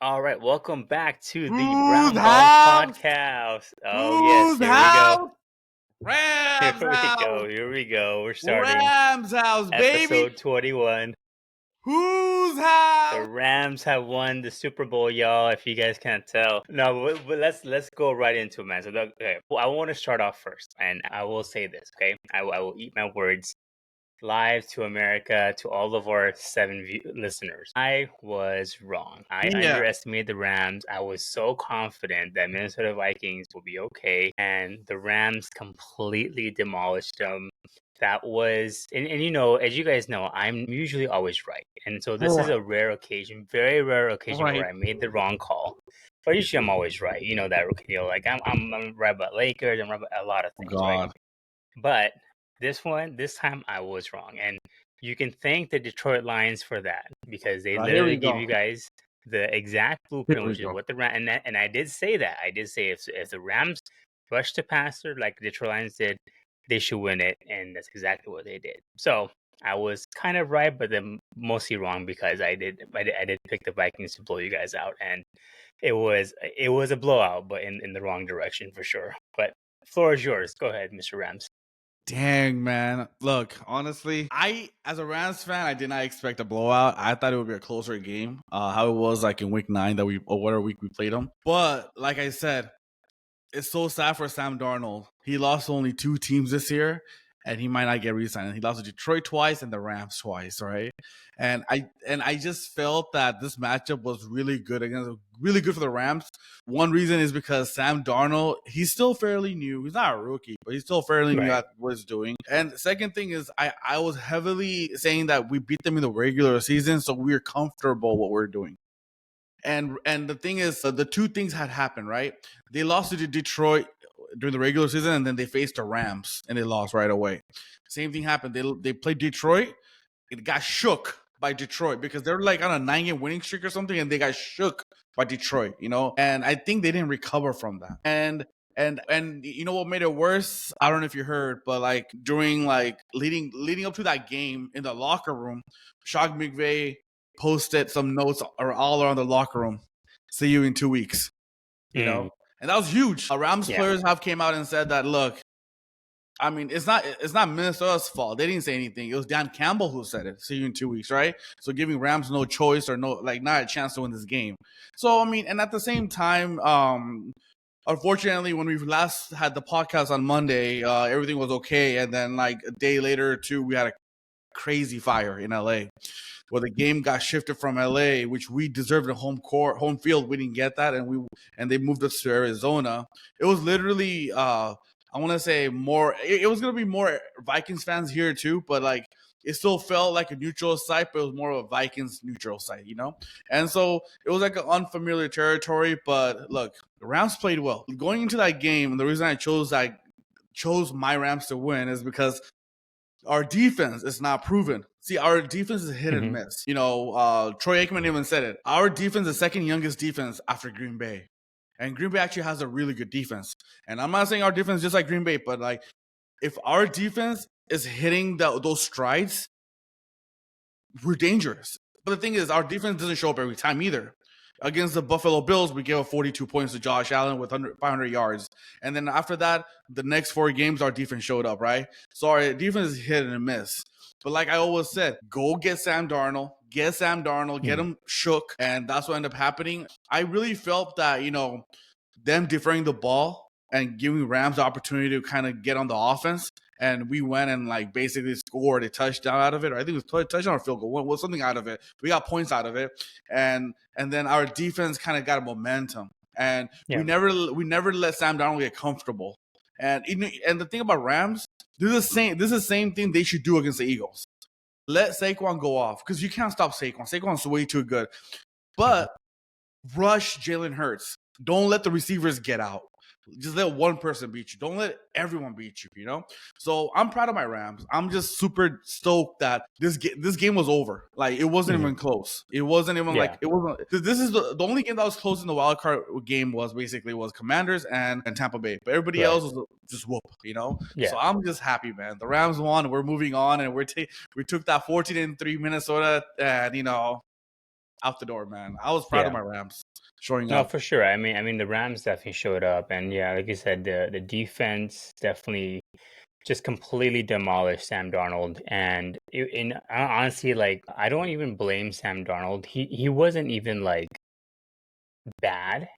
All right, welcome back to the Who's Brown Ball house? Podcast. Oh yes, Who's here we go. house? Rams Here we house. go. Here we go. We're starting Rams house, baby. episode 21. Who's The house? Rams have won the Super Bowl, y'all. If you guys can't tell, no, but let's go right into it, man. So, okay, well, I want to start off first, and I will say this, okay? I will eat my words. Live to America, to all of our listeners. I was wrong. I Yeah. underestimated the Rams. I was so confident that Minnesota Vikings will be okay, and the Rams completely demolished them. That was, and as you guys know, I'm usually always right. And so this is a rare occasion, very rare occasion where Right. I made the wrong call. But usually I'm always right. You know that, like I'm right about Lakers, I'm right about a lot of things, right? God. But this time I was wrong. And you can thank the Detroit Lions for that because they Here literally we give go. you guys the exact Here blueprint, we which is go. what the Rams, and I did say that. I did say if the Rams rush to passer like the Detroit Lions did, they should win it. And that's exactly what they did. So I was kind of right, but then mostly wrong because I did pick the Vikings to blow you guys out. And it was a blowout, but in the wrong direction for sure. But floor is yours. Go ahead, Mr. Rams. Dang, man. Look, honestly, as a Rams fan, I did not expect a blowout. I thought it would be a closer game. How it was like in week 9 or whatever week we played them. But like I said, it's so sad for Sam Darnold. He lost only 2 teams this year, and he might not get re-signed. He lost to Detroit twice and the Rams twice, right? And I just felt that this matchup was really good for the Rams. One reason is because Sam Darnold, he's still fairly new. He's not a rookie, but he's still fairly new at what he's doing. And the second thing is I was heavily saying that we beat them in the regular season, so we're comfortable what we're doing. And the thing is, the 2 things had happened, right? They lost to Detroit during the regular season, and then they faced the Rams, and they lost right away. Same thing happened. They played Detroit. It got shook by Detroit because they're like on a 9-game winning streak or something, and they got shook by Detroit, And I think they didn't recover from that. And you know what made it worse? I don't know if you heard, but like during like leading up to that game in the locker room, Sean McVay posted some notes all around the locker room. See you in 2 weeks. And that was huge. Rams players have came out and said that, look, I mean, it's not Minnesota's fault. They didn't say anything. It was Dan Campbell who said it. See you in 2 weeks, right? So giving Rams no choice or not a chance to win this game. So I mean, and at the same time, unfortunately, when we last had the podcast on Monday, everything was okay, and then like a day later or 2, we had a crazy fire in LA. Well, the game got shifted from LA, which we deserved a home field. We didn't get that, and they moved us to Arizona. It was literally, I want to say more. It was gonna be more Vikings fans here too, but like it still felt like a neutral site, but it was more of a Vikings neutral site, And so it was like an unfamiliar territory. But look, the Rams played well going into that game, and the reason I chose my Rams to win is because our defense is not proven. See, our defense is hit and miss. Troy Aikman even said it. Our defense is the second youngest defense after Green Bay. And Green Bay actually has a really good defense. And I'm not saying our defense is just like Green Bay, but like if our defense is hitting those strides, we're dangerous. But the thing is, our defense doesn't show up every time either. Against the Buffalo Bills, we gave up 42 points to Josh Allen with 500 yards. And then after that, the next 4 games, our defense showed up, right? So our defense is hit and miss. But like I always said, go get Sam Darnold. Get him shook. And that's what ended up happening. I really felt that, them deferring the ball and giving Rams the opportunity to kind of get on the offense. And we went and like basically scored a touchdown out of it. Or I think it was a touchdown or field goal. Was something out of it. We got points out of it. And then our defense kind of got a momentum. And we never let Sam Darnold get comfortable. And the thing about Rams, this is the same thing they should do against the Eagles. Let Saquon go off because you can't stop Saquon. Saquon's way too good. But rush Jalen Hurts. Don't let the receivers get out. Just let one person beat you. Don't let everyone beat you, So I'm proud of my Rams. I'm just super stoked that this game was over. Like, it wasn't even close. It wasn't even this is the only game that was close in the wildcard game was Commanders and Tampa Bay. But everybody else was just whoop, Yeah. So I'm just happy, man. The Rams won. We're moving on, and we took that 14-3 Minnesota, and out the door, man. I was proud of Yeah. my Rams showing No, up. for sure. I mean, the Rams definitely showed up, and yeah, like you said, the defense definitely just completely demolished Sam Darnold. And honestly, like, I don't even blame Sam Darnold. He wasn't even like bad.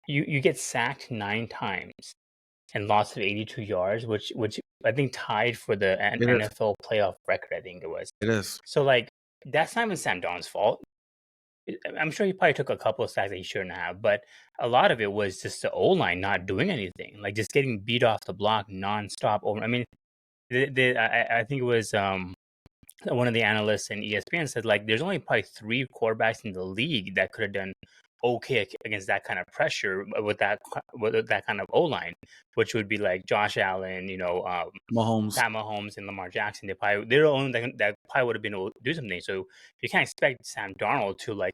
You get sacked 9 times and lost of 82 yards, which I think tied for the It is. NFL playoff record. I think it was. It is. So like, that's not even Sam Darnold's fault. I'm sure he probably took a couple of sacks that he shouldn't have, but a lot of it was just the O line not doing anything, like just getting beat off the block nonstop. Over, I mean, I think it was one of the analysts in ESPN said like there's only probably 3 quarterbacks in the league that could have done okay against that kind of pressure with that kind of O line, which would be like Josh Allen, Mahomes. Pat Mahomes and Lamar Jackson. They're the only that probably would have been able to do something. So you can't expect Sam Darnold to like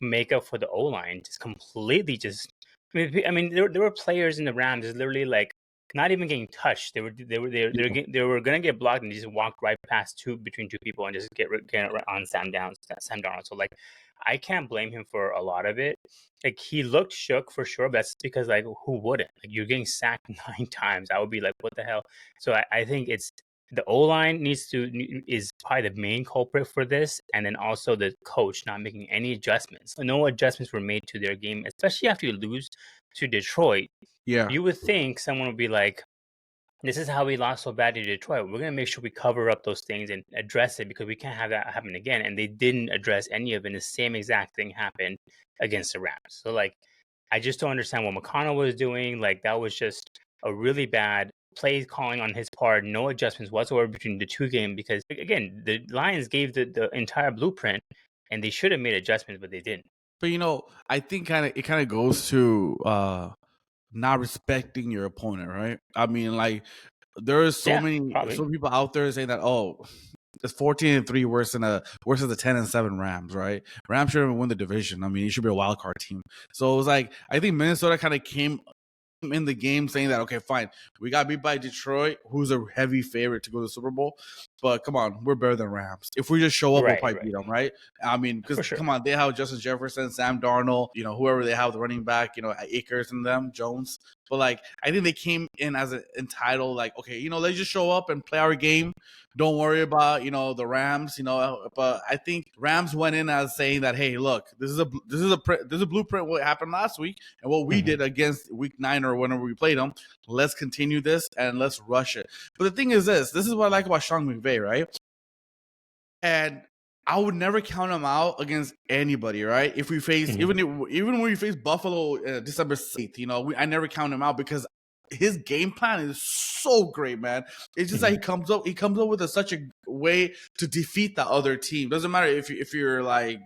make up for the O line just completely. I mean, there were players in the Rams just literally like not even getting touched. They were gonna get blocked and they just walked right past between two people and just get on Sam Darnold. So like, I can't blame him for a lot of it. Like, he looked shook for sure, but that's because like, who wouldn't? Like, you're getting sacked 9 times. I would be like, what the hell? So I think it's the O line is probably the main culprit for this, and then also the coach not making any adjustments. No adjustments were made to their game, especially after you lose to Detroit. Yeah. You would think someone would be like, this is how we lost so bad to Detroit. We're going to make sure we cover up those things and address it because we can't have that happen again. And they didn't address any of it. And the same exact thing happened against the Rams. So, like, I just don't understand what McConnell was doing. Like, that was just a really bad play calling on his part. No adjustments whatsoever between the two games because, again, the Lions gave the entire blueprint and they should have made adjustments, but they didn't. But I think it kind of goes to not respecting your opponent, right? I mean, like there is so many people out there saying that it's 14-3 worse than the 10-7 Rams, right? Rams shouldn't even win the division. I mean, it should be a wild card team. So it was like I think Minnesota kind of came in the game saying that, okay, fine, we got beat by Detroit, who's a heavy favorite to go to the Super Bowl, but come on, we're better than Rams. If we just show up, we'll probably beat them, right? I mean, because come on, they have Justin Jefferson, Sam Darnold, whoever they have, the running back, Akers and them, Jones. But like, I think they came in as entitled, like, okay, let's just show up and play our game. Don't worry about the Rams, But I think Rams went in as saying that, hey, look, this is a blueprint what happened last week and what we did against Week 9 or whenever we played them. Let's continue this and let's rush it. But the thing is this is what I like about Sean McVay, right? And I would never count him out against anybody, right? If we face even when we face Buffalo December 6th, I never count him out because his game plan is so great, man. It's just like he comes up with such a way to defeat the other team. Doesn't matter if you're like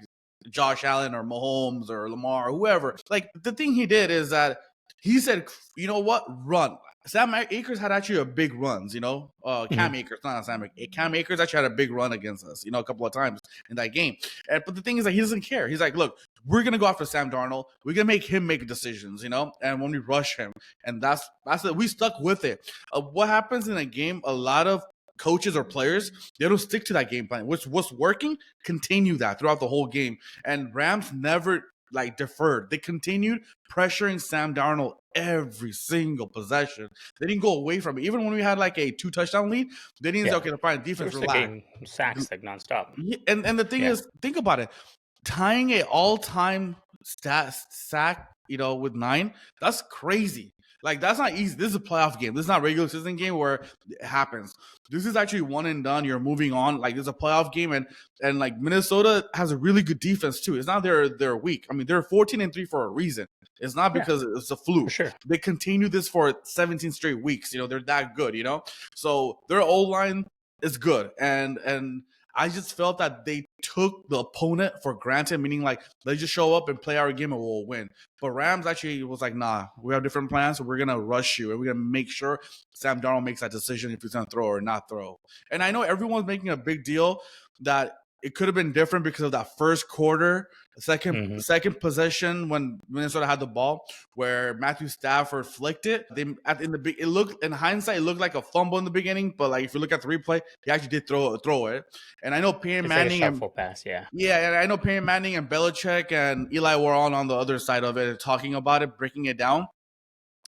Josh Allen or Mahomes or Lamar or whoever. Like the thing he did is that he said, you know what, run. Sam Akers had actually a big runs, Cam Akers, not Sam Akers. Cam Akers actually had a big run against us, a couple of times in that game. But the thing is that he doesn't care. He's like, look, we're going to go after Sam Darnold. We're going to make him make decisions, and when we rush him. And that's it. We stuck with it. What happens in a game, a lot of coaches or players, they don't stick to that game plan. What's working, continue that throughout the whole game. And Rams never deferred. They continued pressuring Sam Darnold every single possession. They didn't go away from it. Even when we had like a 2-touchdown lead, they didn't say, okay, fine, defense relax. Sacks like nonstop. And the thing is, think about it. Tying a all-time sack, with 9, that's crazy. Like, that's not easy. This is a playoff game. This is not a regular season game where it happens. This is actually one and done. You're moving on. Like, this is a playoff game, and like Minnesota has a really good defense too. It's not they're weak. I mean, they're 14-3 for a reason. It's not because it's a fluke. Sure. They continue this for 17 straight weeks. They're that good. So their O-line is good, and I just felt that they took the opponent for granted, meaning like, let's just show up and play our game and we'll win. But Rams actually was like, nah, we have different plans, so we're going to rush you, and we're going to make sure Sam Darnold makes that decision if he's going to throw or not throw. And I know everyone's making a big deal that it could have been different because of that first quarter, second possession when Minnesota had the ball, where Matthew Stafford flicked it. It looked, in hindsight, it looked like a fumble in the beginning, but like if you look at the replay, he actually did throw it. And I know Peyton Manning like a shuffle pass, yeah. Yeah, and I know Peyton Manning and Belichick and Eli were all on the other side of it, talking about it, breaking it down.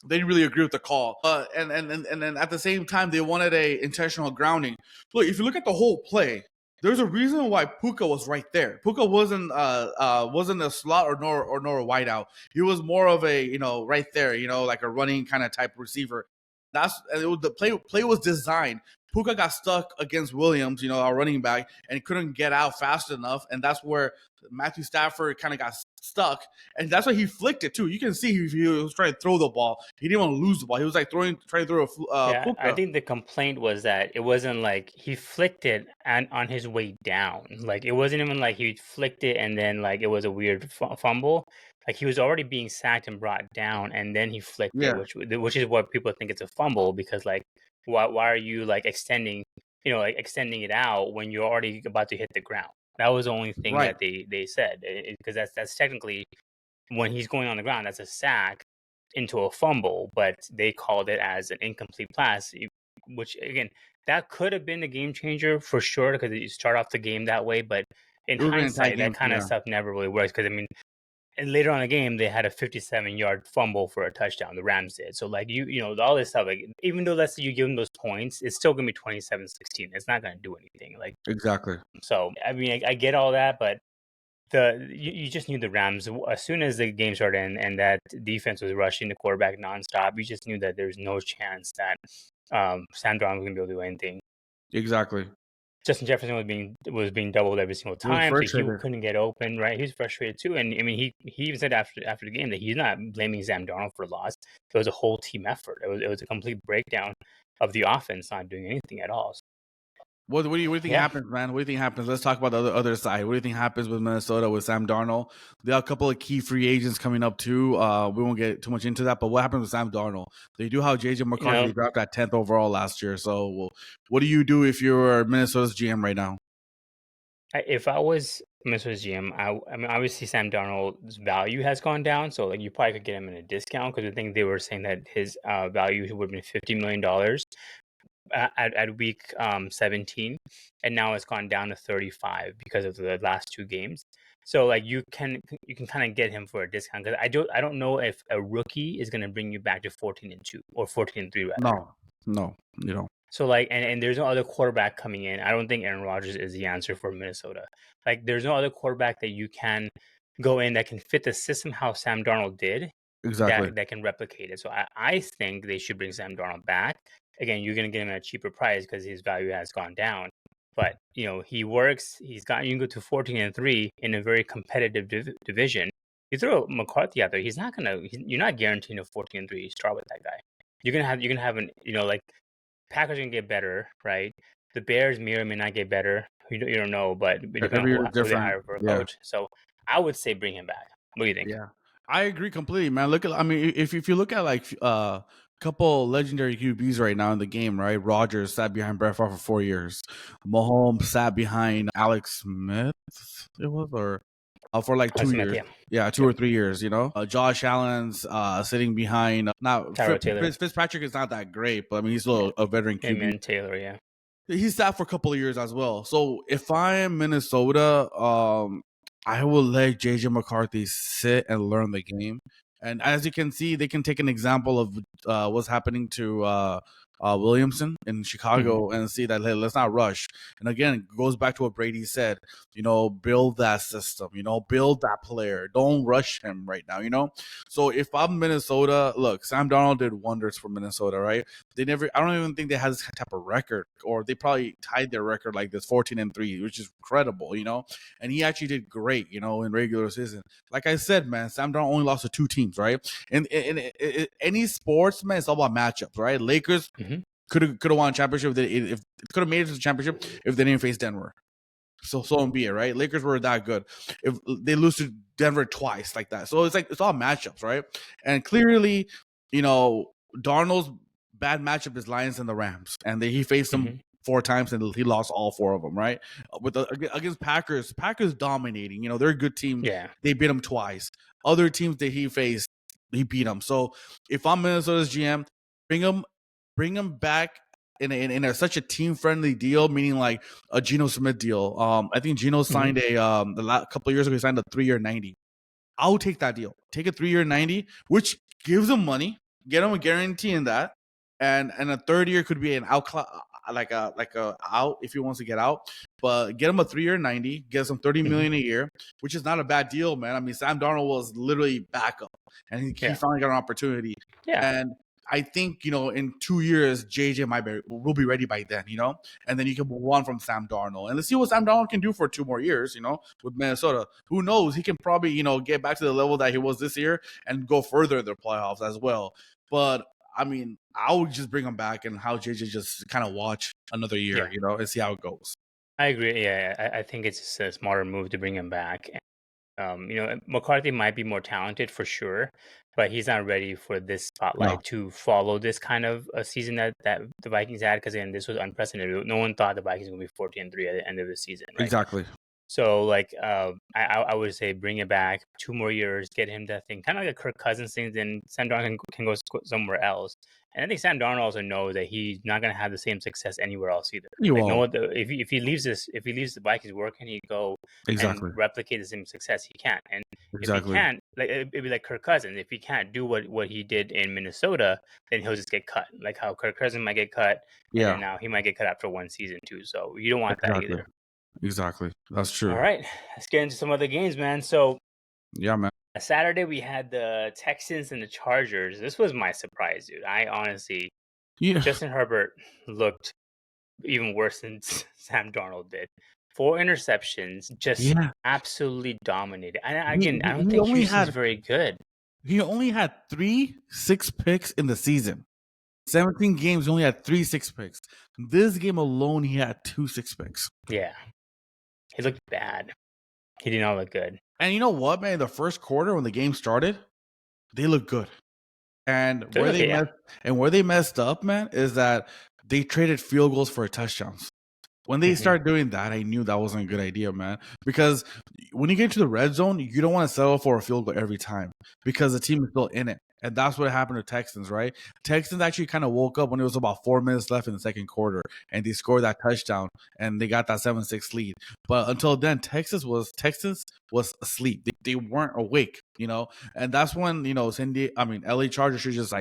They didn't really agree with the call. And then at the same time, they wanted a intentional grounding. Look, if you look at the whole play, there's a reason why Puka was right there. Puka wasn't a slot or nor a wideout. He was more of a right there, like a running kind of type receiver. The play was designed. Puka got stuck against Williams, our running back, and he couldn't get out fast enough, and that's where Matthew Stafford kind of got stuck, and that's why he flicked it too. You can see he was trying to throw the ball. He didn't want to lose the ball. He was like trying to throw a Puka. I think the complaint was that it wasn't like he flicked it and on his way down. Like it wasn't even like he flicked it and then like it was a weird fumble. Like he was already being sacked and brought down, and then he flicked it, which is what people think it's a fumble, because like why are you like extending it out when you're already about to hit the ground? That was the only thing that they said, because that's technically when he's going on the ground, that's a sack into a fumble, but they called it as an incomplete pass, which again, that could have been the game changer for sure, because you start off the game that way. But in hindsight, that kind of stuff never really works, because I mean, and later on in the game, they had a 57-yard fumble for a touchdown. The Rams did. So, like, all this stuff, like, even though let's say you give them those points, it's still going to be 27-16. It's not going to do anything. Like, exactly. So, I mean, I get all that, but you just knew the Rams, as soon as the game started and that defense was rushing the quarterback nonstop, you just knew that there's no chance that Sam Darnold was going to be able to do anything. Exactly. Justin Jefferson was being doubled every single time, so he couldn't get open. Right, he was frustrated too, and I mean, he even said after the game that he's not blaming Sam Darnold for the loss. It was a whole team effort. It was a complete breakdown of the offense not doing anything at all. What do you think happens, man? What do you think happens? Let's talk about the other side. What do you think happens with Minnesota with Sam Darnold? They have a couple of key free agents coming up too. We won't get too much into that, but what happens with Sam Darnold? They do have JJ McCarthy dropped at 10th overall last year. So, what do you do if you're Minnesota's GM right now? If I was Minnesota's GM, I mean, obviously Sam Darnold's value has gone down, so like you probably could get him in a discount, because I think they were saying that his value would have been $50 million. At week 17, and now it's gone down to 35 because of the last two games. So like you can kind of get him for a discount, because I don't know if a rookie is going to bring you back to 14-2 or 14-3 rather. No, you don't. So like and there's no other quarterback coming in. I don't think Aaron Rodgers is the answer for Minnesota. Like there's no other quarterback that you can go in that can fit the system how Sam Darnold did. Exactly. That can replicate it. So I think they should bring Sam Darnold back. Again, you're going to get him at a cheaper price because his value has gone down. But, he works. You can go to 14-3 in a very competitive division. You throw McCarthy out there, you're not guaranteeing a 14-3 start with that guy. You're going to have like Packers are going to get better, right? The Bears may or may not get better. You don't know, but depending on who they hire for a coach. So I would say bring him back. What do you think? Yeah, I agree completely, man. If you look at like couple legendary QBs right now in the game, right? Rodgers sat behind Brett Favre for 4 years. Mahomes sat behind Alex Smith. It was for like 2 years. Yeah, 2 or 3 years. Josh Allen's sitting behind. Now Fitzpatrick is not that great, but I mean he's still a veteran QB. Amen, Taylor, yeah. He sat for a couple of years as well. So if I'm Minnesota, I will let JJ McCarthy sit and learn the game. And as you can see, they can take an example of what's happening to Williamson in Chicago and see that, hey, let's not rush. And again, it goes back to what Brady said, build that system, build that player. Don't rush him right now, So if I'm Minnesota, look, Sam Darnold did wonders for Minnesota, right? I don't even think they had this type of record, or they probably tied their record like this 14-3, which is incredible, And he actually did great, in regular season. Like I said, man, Sam Darnold only lost to 2 teams, right? And in any sports, man, it's all about matchups, right? Lakers could have won a championship if could have made it to the championship if they didn't face Denver. So be it, right? Lakers were that good. If they lose to Denver twice like that, so it's all matchups, right? And clearly, Darnold's bad matchup is Lions and the Rams, and he faced them 4 times, and he lost all 4 of them, right? Against Packers, Packers dominating. They're a good team. Yeah. They beat him twice. Other teams that he faced, he beat them. So if I'm Minnesota's GM, bring him back in such a team friendly deal, meaning like a Geno Smith deal. I think Geno signed a couple of years ago. He signed a 3-year $90. I'll take that deal. Take a 3-year $90, which gives him money. Get him a guarantee in that, and a third year could be an out, like a out if he wants to get out. But get him a 3-year $90, get some $30 million a year, which is not a bad deal, man. I mean, Sam Darnold was literally backup, and he finally got an opportunity. Yeah. And I think, in 2 years, JJ will be ready by then, and then you can move on from Sam Darnold. And let's see what Sam Darnold can do for 2 more years, with Minnesota. Who knows? He can probably, get back to the level that he was this year and go further in the playoffs as well. But, I mean, I would just bring him back and how JJ just kind of watch another year, and see how it goes. I agree. Yeah, I think it's just a smarter move to bring him back. McCarthy might be more talented for sure, but he's not ready for this spotlight to follow this kind of a season that the Vikings had, because again, this was unprecedented. No one thought the Vikings were going to be 14-3 at the end of the season. Right? Exactly. So, I would say bring it back 2 more years, get him that thing, kind of like a Kirk Cousins thing. Then Sam Darnold can go somewhere else. And I think Sam Darnold also knows that he's not going to have the same success anywhere else either. If he leaves the Vikings, where can he go and replicate the same success? He can't. And if he can't, it'd be like Kirk Cousins. If he can't do what he did in Minnesota, then he'll just get cut. Like how Kirk Cousins might get cut, and now he might get cut after 1 season too. So you don't want that either. Exactly. That's true. All right. Let's get into some other games, man. So, yeah, man. Saturday, we had the Texans and the Chargers. This was my surprise, dude. I honestly, Justin Herbert looked even worse than Sam Darnold did. 4 interceptions, just absolutely dominated. And again, I don't think Houston's very good. He only had 3 6 picks in the season. 17 games, he only had 3 6 picks. This game alone, he had 2 6 picks. Yeah. He looked bad. He did not look good. And you know what, man? The first quarter, when the game started, they looked good. And where they messed up, man, is that they traded field goals for touchdowns. When they started doing that, I knew that wasn't a good idea, man. Because when you get to the red zone, you don't want to settle for a field goal every time because the team is still in it. And that's what happened to Texans, right? Texans actually kind of woke up when it was about 4 minutes left in the second quarter, and they scored that touchdown, and they got that 7-6 lead. But until then, Texans was asleep. They weren't awake, And that's when, LA Chargers should just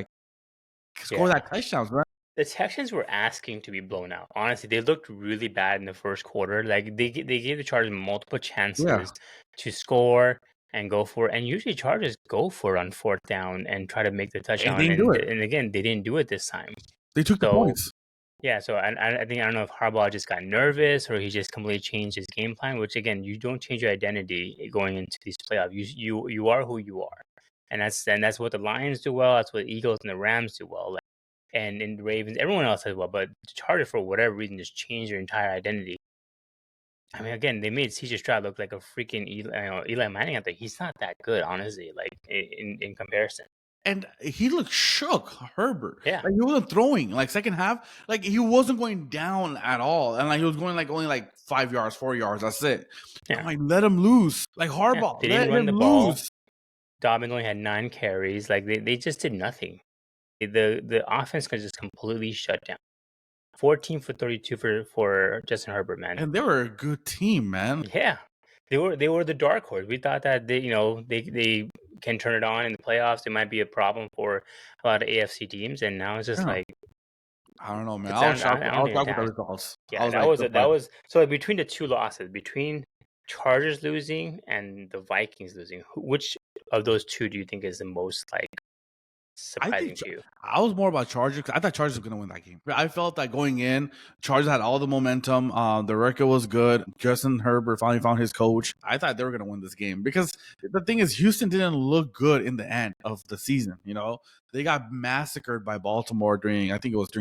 score that touchdowns, right? The Texans were asking to be blown out. Honestly, they looked really bad in the first quarter. Like they gave the Chargers multiple chances to score and go for it. And usually Chargers go for it on 4th down and try to make the touchdown. And again, they didn't do it this time. They took the points. Yeah, so I don't know if Harbaugh just got nervous or he just completely changed his game plan, which again, you don't change your identity going into these playoffs. You are who you are. And that's what the Lions do well, that's what the Eagles and the Rams do well. And in the Ravens, everyone else does well, but the Chargers, for whatever reason, just changed their entire identity. I mean, again, they made C.J. Stroud look like a freaking Eli Manning. I think he's not that good, honestly, like in comparison. And he looked shook, Herbert. Yeah. Like he wasn't throwing. Like second half, like he wasn't going down at all. And he was going only 5 yards, 4 yards. That's it. Yeah. Let him loose. Like Harbaugh, they didn't run the ball. Dobbins only had 9 carries. Like they just did nothing. The offense could just completely shut down. 14 for 32 for Justin Herbert, man. And they were a good team, man. Yeah, they were the dark horse. We thought that they can turn it on in the playoffs. It might be a problem for a lot of AFC teams, and now it's just I don't know, man. I was shocked with the results. Yeah, that was so between the 2 losses, between Chargers losing and the Vikings losing, which of those 2 do you think is the most surprising to you? I was more about Chargers because I thought Chargers were going to win that game. I felt that going in, Chargers had all the momentum. The record was good. Justin Herbert finally found his coach. I thought they were going to win this game because the thing is, Houston didn't look good in the end of the season. They got massacred by Baltimore during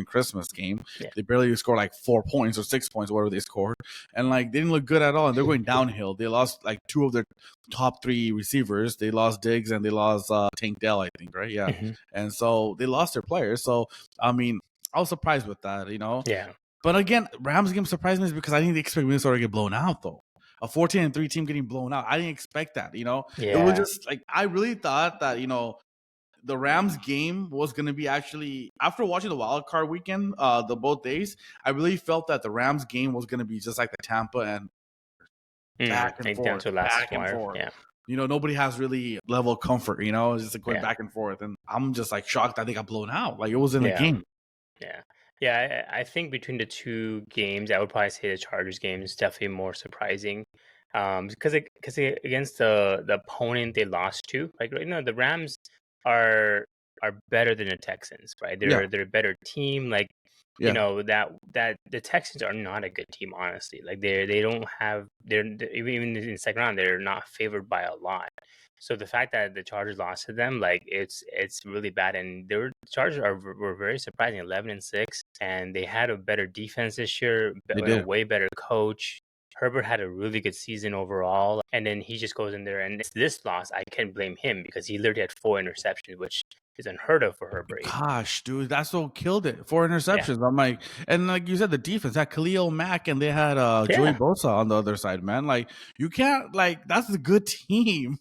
Christmas game. Yeah. They barely scored 4 points or 6 points, whatever they scored. And they didn't look good at all. And they're going downhill. They lost 2 of their top 3 receivers. They lost Diggs and they lost Tank Dell, I think, right? Yeah. Mm-hmm. And so they lost their players. So, I mean, I was surprised with that, Yeah. But again, Rams game surprised me because I didn't expect Minnesota to get blown out though. A 14-3 team getting blown out. I didn't expect that, you know? It was Yeah. just like I really thought that, you know, the Rams game was going to be actually after watching the wild card weekend, the both days, I really felt that the Rams game was going to be just like the Tampa and Like down to last back and wire. forth. Yeah. You know, nobody has really level of comfort. You know, it's just like going Yeah. back and forth, and I'm just like shocked that they got blown out. Like it was in a Yeah. game. Yeah. Yeah. I think between the two games, I would probably say the Chargers game is definitely more surprising. Because against the opponent they lost to, like the Rams are better than the Texans, right? Yeah, They're a better team. Like yeah, that the Texans are not a good team, honestly. Like they don't have even in the second round they're not favored by a lot. So the fact that the Chargers lost to them, like it's really bad. And the Chargers were very surprising, 11-6, and they had a better defense this year, they a did. way better coach. Herbert had a really good season overall, and then he just goes in there and it's this loss. I can't blame him because he literally had 4 interceptions, which is unheard of for Herbert. Gosh, dude, that's what killed it. 4 interceptions. Yeah, I'm like, and like you said, the defense had Khalil Mack and they had Joey yeah, Bosa on the other side, man. Like you can't like that's a good team.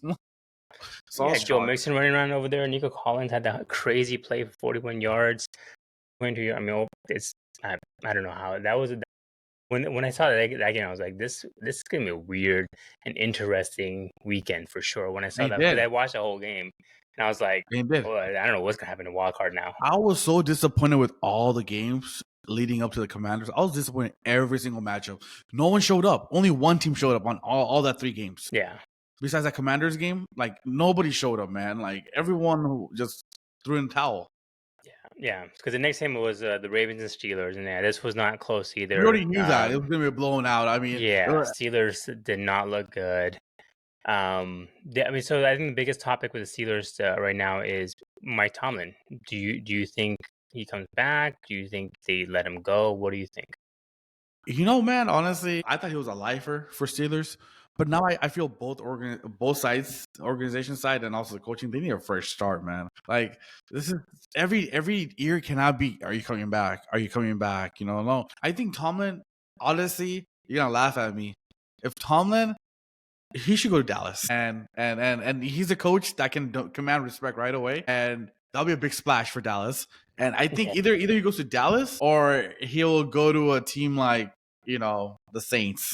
So I yeah. was Joe shocked. Mixon running around over there. Nico Collins had that crazy play for 41 yards. I mean, it's I don't know how that was. When I saw that game, I was like, this is gonna be a weird and interesting weekend for sure. When I saw They that, because did. I watched the whole game, and I was like, They did. oh, I don't know what's gonna happen in wild card now. I was so disappointed with all the games leading up to the Commanders. I was disappointed every single matchup. No one showed up. Only one team showed up on all that 3 games. Yeah, Besides that Commanders game, like nobody showed up, man. Like everyone who just threw in the towel. yeah. Because the next game was the Ravens and Steelers, and yeah, this was not close We either. already knew that it was gonna be blown out. I mean, Yeah, Steelers did not look good. I mean, so I think the biggest topic with the Steelers right now is Mike Tomlin. Do you think he comes back? Do you think they let him go? What do you think? you know, man, honestly, I thought he was a lifer for Steelers, but now I feel both sides, organization side and also the coaching, they need a fresh start, man. Like this is every year cannot be. Are you coming back? Are you coming back? You know, no. I think Tomlin, honestly, you're gonna laugh at me. If Tomlin, he should go to Dallas, and he's a coach that can command respect right away, and that'll be a big splash for Dallas. And I think either he goes to Dallas or he'll go to a team like the Saints,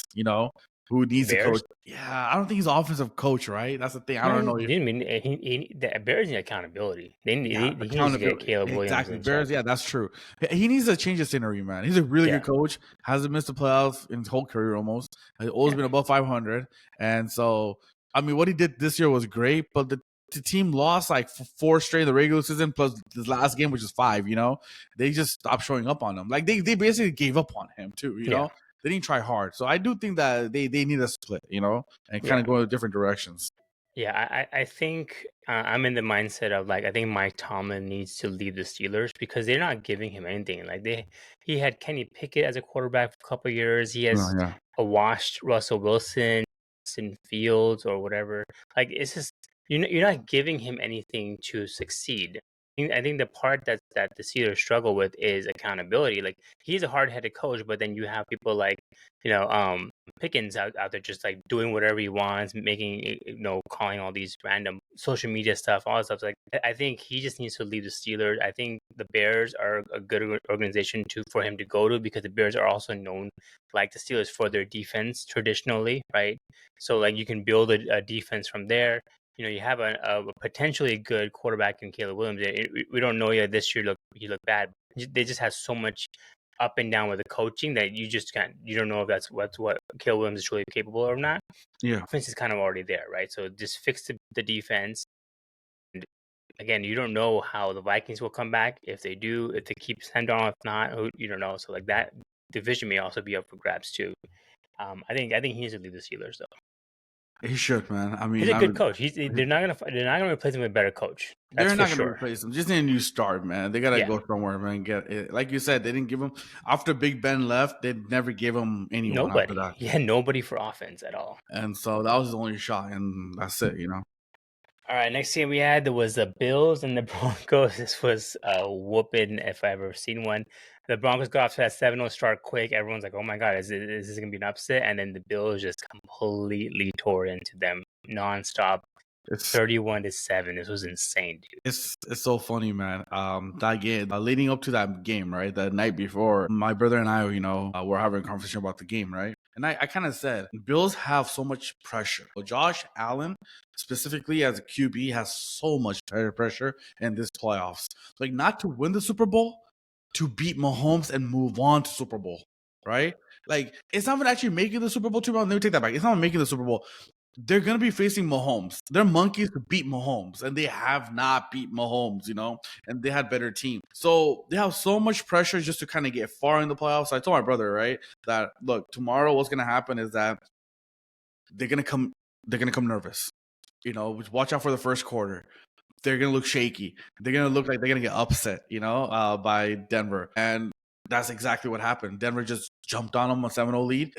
who needs a coach. Bears? Yeah, I don't think he's an offensive coach, right? That's the thing. I No, don't he know. didn't mean the Bears need accountability. Yeah, He needs to get accountability. Caleb Williams Exactly. in check. Bears, yeah, that's true. He needs to change the scenery, man. He's a really Yeah, good coach. Hasn't missed the playoffs in his whole career almost. Has always yeah, been above 500. And so, I mean, what he did this year was great, but the team lost like 4 straight in the regular season plus this last game, which is 5, They just stopped showing up on him. Like they basically gave up on him too, yeah, They didn't try hard. So I do think that they need a split, and kind yeah. of go in different directions. Yeah, I think I'm in the mindset of like I think Mike Tomlin needs to leave the Steelers because they're not giving him anything. Like he had Kenny Pickett as a quarterback for a couple of years. He Yeah, has yeah. a washed Russell Wilson, Justin Fields, or whatever. Like it's just you're not giving him anything to succeed. I think the part that the Steelers struggle with is accountability. Like he's a hard headed coach, but then you have people like you know Pickens out there just like doing whatever he wants, making calling all these random social media stuff, all that stuff. Like I think he just needs to leave the Steelers. I think the Bears are a good organization for him to go to because the Bears are also known like the Steelers for their defense traditionally, right? So like you can build a defense from there. You have a potentially good quarterback in Caleb Williams. We don't know yet. This year he looked bad. They just have so much up and down with the coaching that you just can't. You don't know if that's what Caleb Williams is truly capable of or not. Yeah. Offense is kind of already there, right? So just fix the defense. And again, you don't know how the Vikings will come back if they do. If they keep Sandon, if not, you don't know. So like that division may also be up for grabs too. I think he needs to leave the Steelers though. He should, man. I He's mean, a good coach. They're not gonna replace him with a better coach. That's they're for not going to sure. replace him. Just need a new start, man. They got to Yeah. go somewhere, man. Get it. Like you said, they didn't give him after Big Ben left. They never gave him anyone after Nobody. that, Yeah, nobody for offense at all. and so that was his only shot, and that's it. All right, next game we had there was the Bills and the Broncos. This was a whooping if I ever seen one. the Broncos got off to that 7-0 start quick. Everyone's like, "Oh my god, is this gonna be an upset?" And then the Bills just completely tore into them nonstop, It's 31-7. This was insane, dude. It's so funny, man. That game, leading up to that game, right? The night before, my brother and I, were having a conversation about the game, right? And I kind of said, Bills have so much pressure. So Josh Allen, specifically as a QB, has so much pressure in this playoffs. Like, not to win the Super Bowl, to beat Mahomes and move on to Super Bowl, right? Like, it's not even actually making the Super Bowl too. Let me take that back. It's not making the Super Bowl. They're going to be facing Mahomes. They're monkeys to beat Mahomes, and they have not beat Mahomes, and they had better team. So they have so much pressure just to kind of get far in the playoffs. I told my brother, right, that look, tomorrow what's going to happen is that they're going to come nervous. Watch out for the first quarter. They're going to look shaky. They're going to look like they're going to get upset, by Denver. And that's exactly what happened. Denver just jumped on them, a 7-0 lead.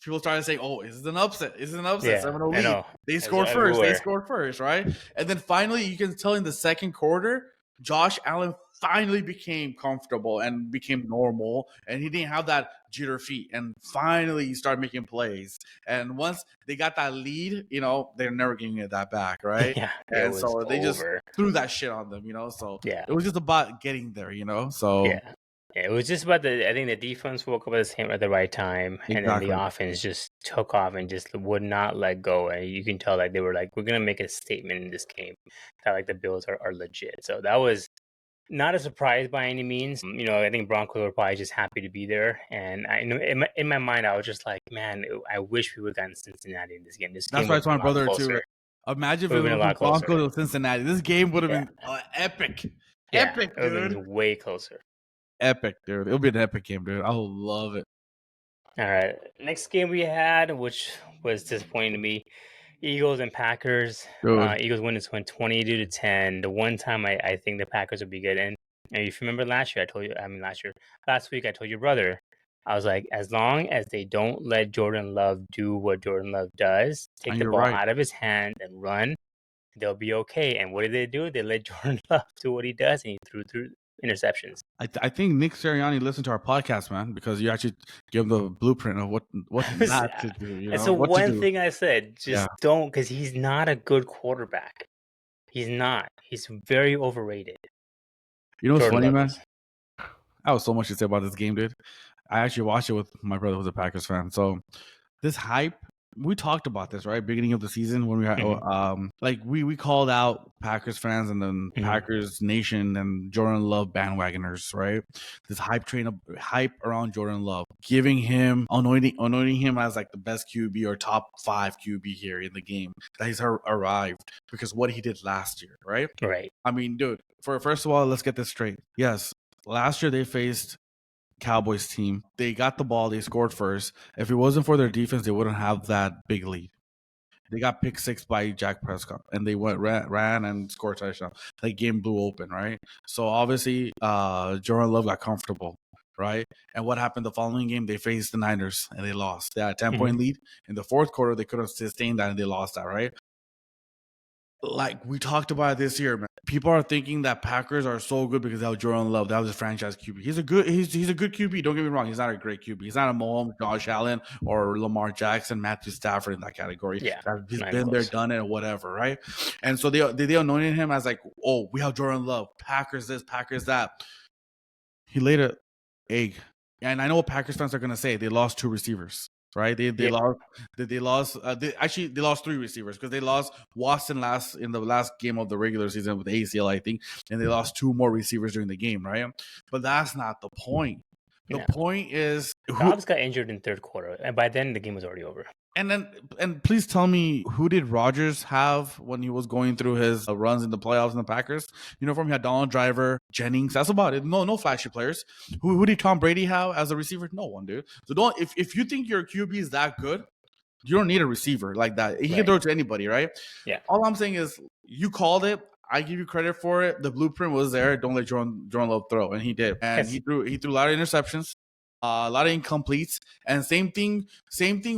People started saying, "Oh, is it an upset? Is it an upset? Yeah, 7-0 I lead. know. They scored first. They scored first, right?" And then finally, you can tell in the second quarter, Josh Allen finally became comfortable and became normal, and he didn't have that jitter feet. And finally, he started making plays. And once they got that lead, they're never getting it that back, right? Yeah, and so they just threw that shit on them, So yeah, it was just about getting there, So yeah. Yeah, it was just about I think the defense woke up at the right time, and then the offense just took off and just would not let go. And you can tell like they were like, "We're gonna make a statement in this game that like the Bills are legit." So that was not a surprise by any means. I think Broncos were probably just happy to be there, and I know in my mind I was just like, "Man, I wish we would have gotten Cincinnati in this game." That's why I told my brother too. Imagine if it was Broncos or Cincinnati. This game would have been epic. Yeah, epic, it would dude. have been way closer. Epic, dude. It'll be an epic game, dude. I will love it. All right. Next game we had, which was disappointing to me, Eagles and Packers. Eagles win this one 22-10. The one time I think the Packers would be good. And if you remember last week I told your brother, I was like, as long as they don't let Jordan Love do what Jordan Love does, take the ball out of his hand and run, they'll be okay. And what did they do? They let Jordan Love do what he does, and he threw interceptions. I think Nick Sirianni listened to our podcast, man, because you actually give him the blueprint of what not to do. That's the one thing I said. Just don't, because he's not a good quarterback. He's not. He's very overrated. You know what's funny, man? I have so much to say about this game, dude. I actually watched it with my brother, who's a Packers fan. So this hype, we talked about this, right? Beginning of the season when we had, we called out Packers fans and then Packers Nation and Jordan Love bandwagoners, right? This hype around Jordan Love, giving him, anointing him as like the best QB or top 5 QB here in the game that he's arrived because what he did last year, right? Right. I mean, dude, first of all, let's get this straight. Yes, last year they faced Cowboys team. They got the ball. They scored first. If it wasn't for their defense, they wouldn't have that big lead. They got pick 6 by Dak Prescott, and they ran and scored a touchdown. That game blew open, right? So obviously, Jordan Love got comfortable, right? And what happened the following game? They faced the Niners, and they lost. They had a 10-point lead. In the fourth quarter, they could have sustained that, and they lost that, right? Like we talked about this year, man. People are thinking that Packers are so good because they have Jordan Love. That was a franchise QB. He's a good QB. Don't get me wrong. He's not a great QB. He's not a Mahomes, Josh Allen, or Lamar Jackson, Matthew Stafford in that category. Yeah, he's been there, done it, or whatever, right? And so they anointed him as like, oh, we have Jordan Love. Packers this, Packers that. He laid an egg, and I know what Packers fans are gonna say. They lost 2 receivers. Right, they lost 3 receivers because they lost Watson in the last game of the regular season with ACL, I think, and they lost 2 more receivers during the game, right? But that's not the point. The point is Dobbs got injured in third quarter, and by then the game was already over. And please tell me, who did Rodgers have when he was going through his runs in the playoffs in the Packers? Uniform, he had Donald Driver, Jennings. That's about it. No flashy players. Who did Tom Brady have as a receiver? No one, dude. So if you think your QB is that good, you don't need a receiver like that. He can throw it to anybody, right? Yeah. All I'm saying is you called it. I give you credit for it. The blueprint was there. Don't let Jordan Love throw, and he did. And he threw a lot of interceptions. A lot of incompletes, and same thing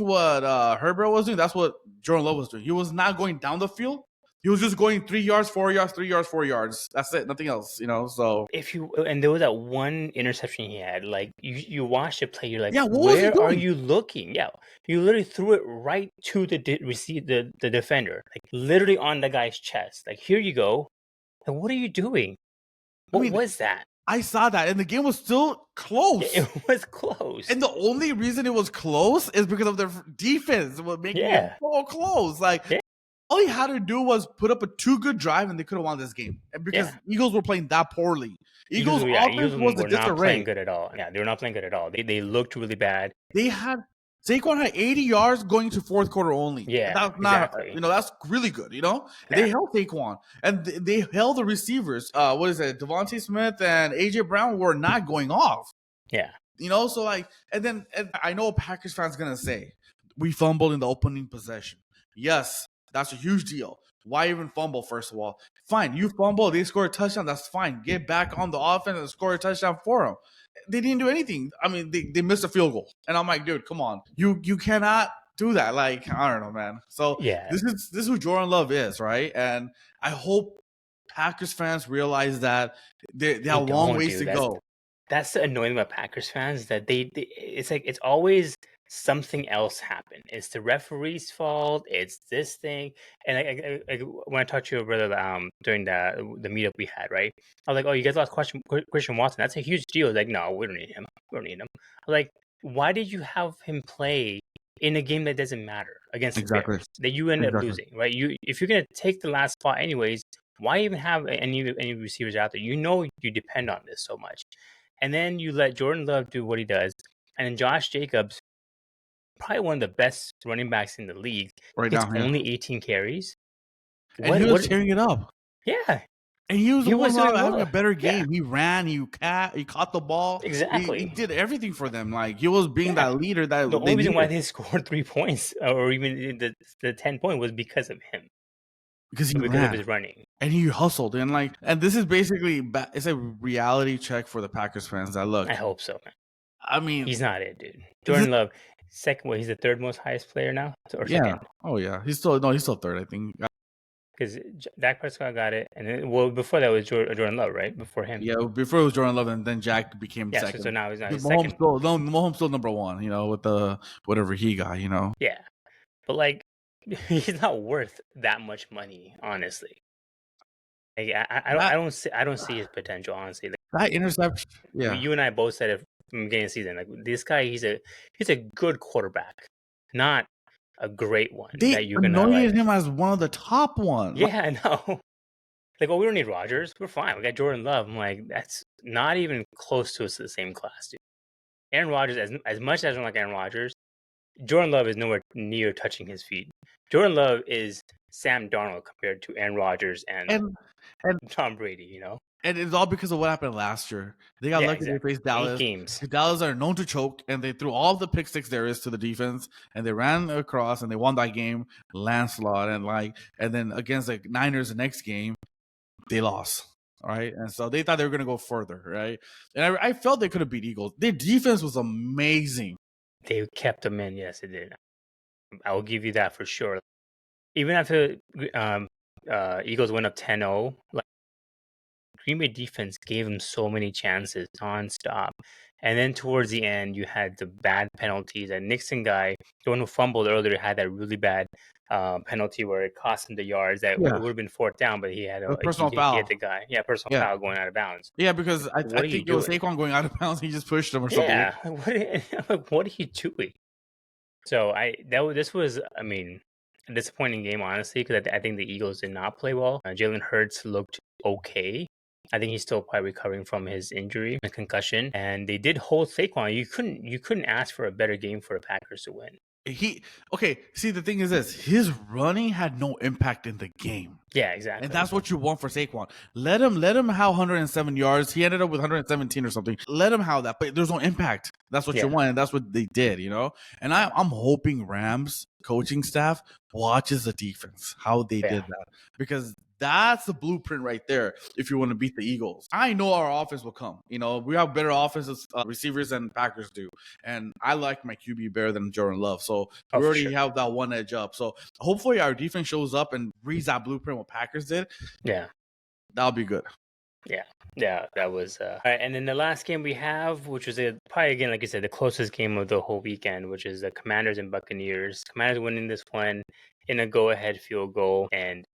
what Herbert was doing. That's what Jordan Love was doing. He was not going down the field. He was just going 3 yards, 4 yards, 3 yards, 4 yards. That's it. Nothing else, So and there was that one interception he had. Like you watch the play, you're like, yeah, what was he where are doing? you looking? Yeah, you literally threw it right to the defender, like literally on the guy's chest. Like, here you go. Like, what are you doing? What was that? I saw that, and the game was still close. It was close. And the only reason it was close is because of their defense was making it so close. Like, all he had to do was put up a 2 good drive, and they could have won this game. And because Eagles were playing that poorly. Eagles offense was a disarray. Not playing good at all. Yeah, they were not playing good at all. They looked really bad. Saquon had 80 yards going to fourth quarter only. Yeah, that's not, that's really good. Yeah. They held Saquon, and they held the receivers. What is it? Devontae Smith and AJ Brown were not going off. Yeah, so and I know a Packers fan's gonna say we fumbled in the opening possession. Yes, that's a huge deal. Why even fumble? First of all, fine, you fumble, they score a touchdown. That's fine. Get back on the offense and score a touchdown for them. They didn't do anything. I mean, they missed a field goal, and I'm like, dude, come on, you cannot do that. Like, I don't know, man. So this is who Jordan Love is, right? And I hope Packers fans realize that they have a long ways to go. That's the annoying about Packers fans, that they it's like it's always something else happened. It's the referee's fault. It's this thing. And I when I talked to your brother during the meetup we had, right? I was like, oh, you guys lost Christian Watson. That's a huge deal. Like, no, we don't need him. We don't need him. I was like, why did you have him play in a game that doesn't matter against the Bears, that you end up losing, right? If you're gonna take the last spot anyways, why even have any receivers out there? You depend on this so much. And then you let Jordan Love do what he does. And then Josh Jacobs, probably one of the best running backs in the league, gets only 18 carries. And he was tearing it up. Yeah. And he was having a better game. Yeah. He ran, he caught the ball. Exactly. He did everything for them. Like, he was being that leader that the only reason why they scored 3 points or even the 10 point was because of him. Because of his running. And he hustled. And this is basically, it's a reality check for the Packers fans that look. I hope so, man. I mean, he's not it, dude. Jordan Love, second, he's the third most highest player now? Or second? Oh, yeah. He's still third, I think. Because Dak Prescott got it. And then, before that was Jordan Love, right? Before him. Yeah, before it was Jordan Love, and then Jack became second. So now he's not second. Mahomes still number one, with the whatever he got, Yeah. But, like, he's not worth that much money, honestly. Like, I don't see his potential, honestly. Like, that interception, you and I both said it from the beginning of the season. Like, this guy, he's a good quarterback, not a great one. They anointed him as one of the top ones. Yeah, I know. Like, we don't need Rodgers. We're fine. We got Jordan Love. I'm like, that's not even close to us the same class, dude. Aaron Rodgers, as much as I don't like Aaron Rodgers, Jordan Love is nowhere near touching his feet. Jordan Love is Sam Darnold compared to Aaron Rodgers and Tom Brady, And it's all because of what happened last year. They got lucky they faced Dallas. 8 games. Dallas are known to choke, and they threw all the pick sticks there is to the defense, and they ran across, and they won that game, landslide, and then against the Niners the next game, they lost. All right, and so they thought they were going to go further, right? And I felt they could have beat Eagles. Their defense was amazing. They kept them in, yes, it did. I will give you that for sure. Even after Eagles went up 10-0, like, Green Bay defense gave them so many chances nonstop. And then towards the end, you had the bad penalties. That Nixon guy, the one who fumbled earlier, had that really bad penalty where it cost him the yards. That would have been 4th down, but he had a personal foul. He hit the guy. Yeah, personal foul going out of bounds. Yeah, because I think it was Saquon going out of bounds. He just pushed him or something. Yeah, what are you doing? So this was, I mean, a disappointing game, honestly, because I think the Eagles did not play well. Jalen Hurts looked okay. I think he's still probably recovering from his injury and concussion. And they did hold Saquon. You couldn't ask for a better game for the Packers to win. See, the thing is this: his running had no impact in the game. Yeah, exactly. And that's what you want for Saquon. Let him have 107 yards. He ended up with 117 or something. Let him have that, but there's no impact. That's what you want, and that's what they did, And I'm hoping Rams coaching staff watches the defense, how they did that, because That's the blueprint right there if you want to beat the Eagles. I know our offense will come. We have better offensive receivers than Packers do. And I like my QB better than Jordan Love. So we already have that one edge up. So hopefully our defense shows up and reads that blueprint what Packers did. Yeah. That'll be good. Yeah, that was all right. And then the last game we have, which was probably again, like you said, the closest game of the whole weekend, which is the Commanders and Buccaneers. Commanders winning this one in a go-ahead field goal, and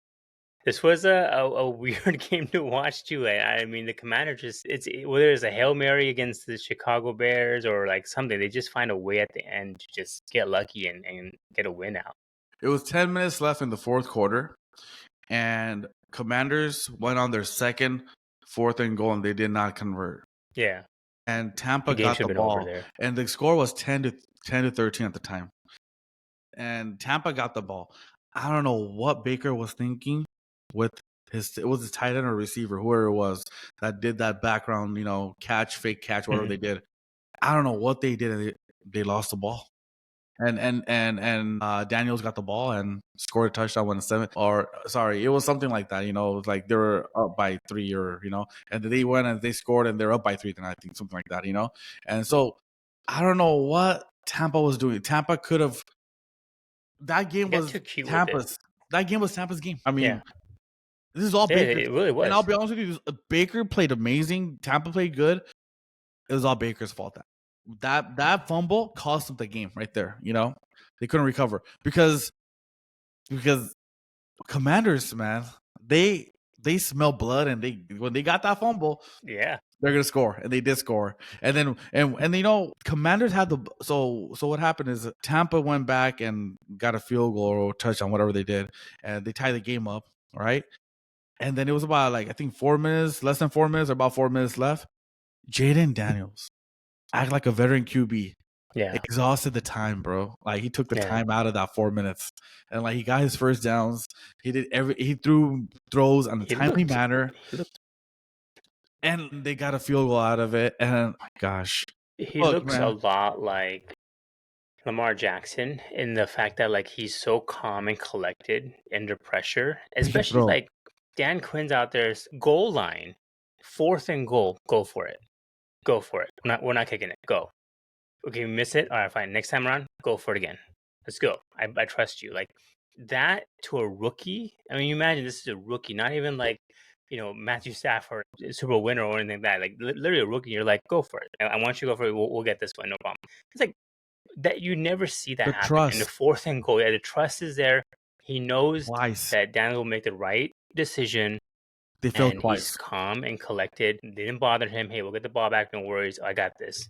this was a weird game to watch too. I mean, the Commanders whether it's a Hail Mary against the Chicago Bears or like something, they just find a way at the end to just get lucky and get a win out. It was 10 minutes left in the fourth quarter, and Commanders went on their second 4th and goal, and they did not convert. Yeah. And Tampa got the ball, and the score was 10-13 at the time. And Tampa got the ball. I don't know what Baker was thinking with it was his tight end or receiver, whoever it was that did that background, fake catch, whatever they did. I don't know what they did, and they lost the ball. And Daniels got the ball and scored a touchdown, won 7. Or sorry, it was something like that. It was like they were up by 3, or and they went and they scored and they're up by 3. Then I think something like that. And so I don't know what Tampa was doing. Tampa could have. That game was Tampa's. That game was Tampa's game. I mean, this is all Baker. It really was. And I'll be honest with you, Baker played amazing. Tampa played good. It was all Baker's fault. That fumble cost them the game right there. They couldn't recover because Commanders, man, they smell blood, and when they got that fumble, they're gonna score, and they did score. And then Commanders had so what happened is Tampa went back and got a field goal or touchdown, whatever they did, and they tied the game up, right? And then it was about I think 4 minutes, less than 4 minutes, or about 4 minutes left. Jaden Daniels act like a veteran QB. Yeah. Exhausted the time, bro. He took the time out of that 4 minutes. And he got his first downs. He threw throws on a timely manner. And they got a field goal out of it. And my gosh. He looks a lot like Lamar Jackson in the fact that he's so calm and collected under pressure. Especially Dan Quinn's out there, goal line, 4th and goal, go for it. Go for it. We're not kicking it. Go. Okay, we miss it. All right, fine. Next time around, go for it again. Let's go. I trust you. That to a rookie. I mean, you imagine this is a rookie, not even Matthew Stafford, Super Bowl winner or anything like that. Literally a rookie. You're like, go for it. I want you to go for it. We'll get this one. No problem. It's that you never see that happen. Trust. In the 4th and goal, the trust is there. He knows that Daniel will make the right decision. They failed twice. He's calm and collected. They didn't bother him. Hey, we'll get the ball back. No worries. I got this.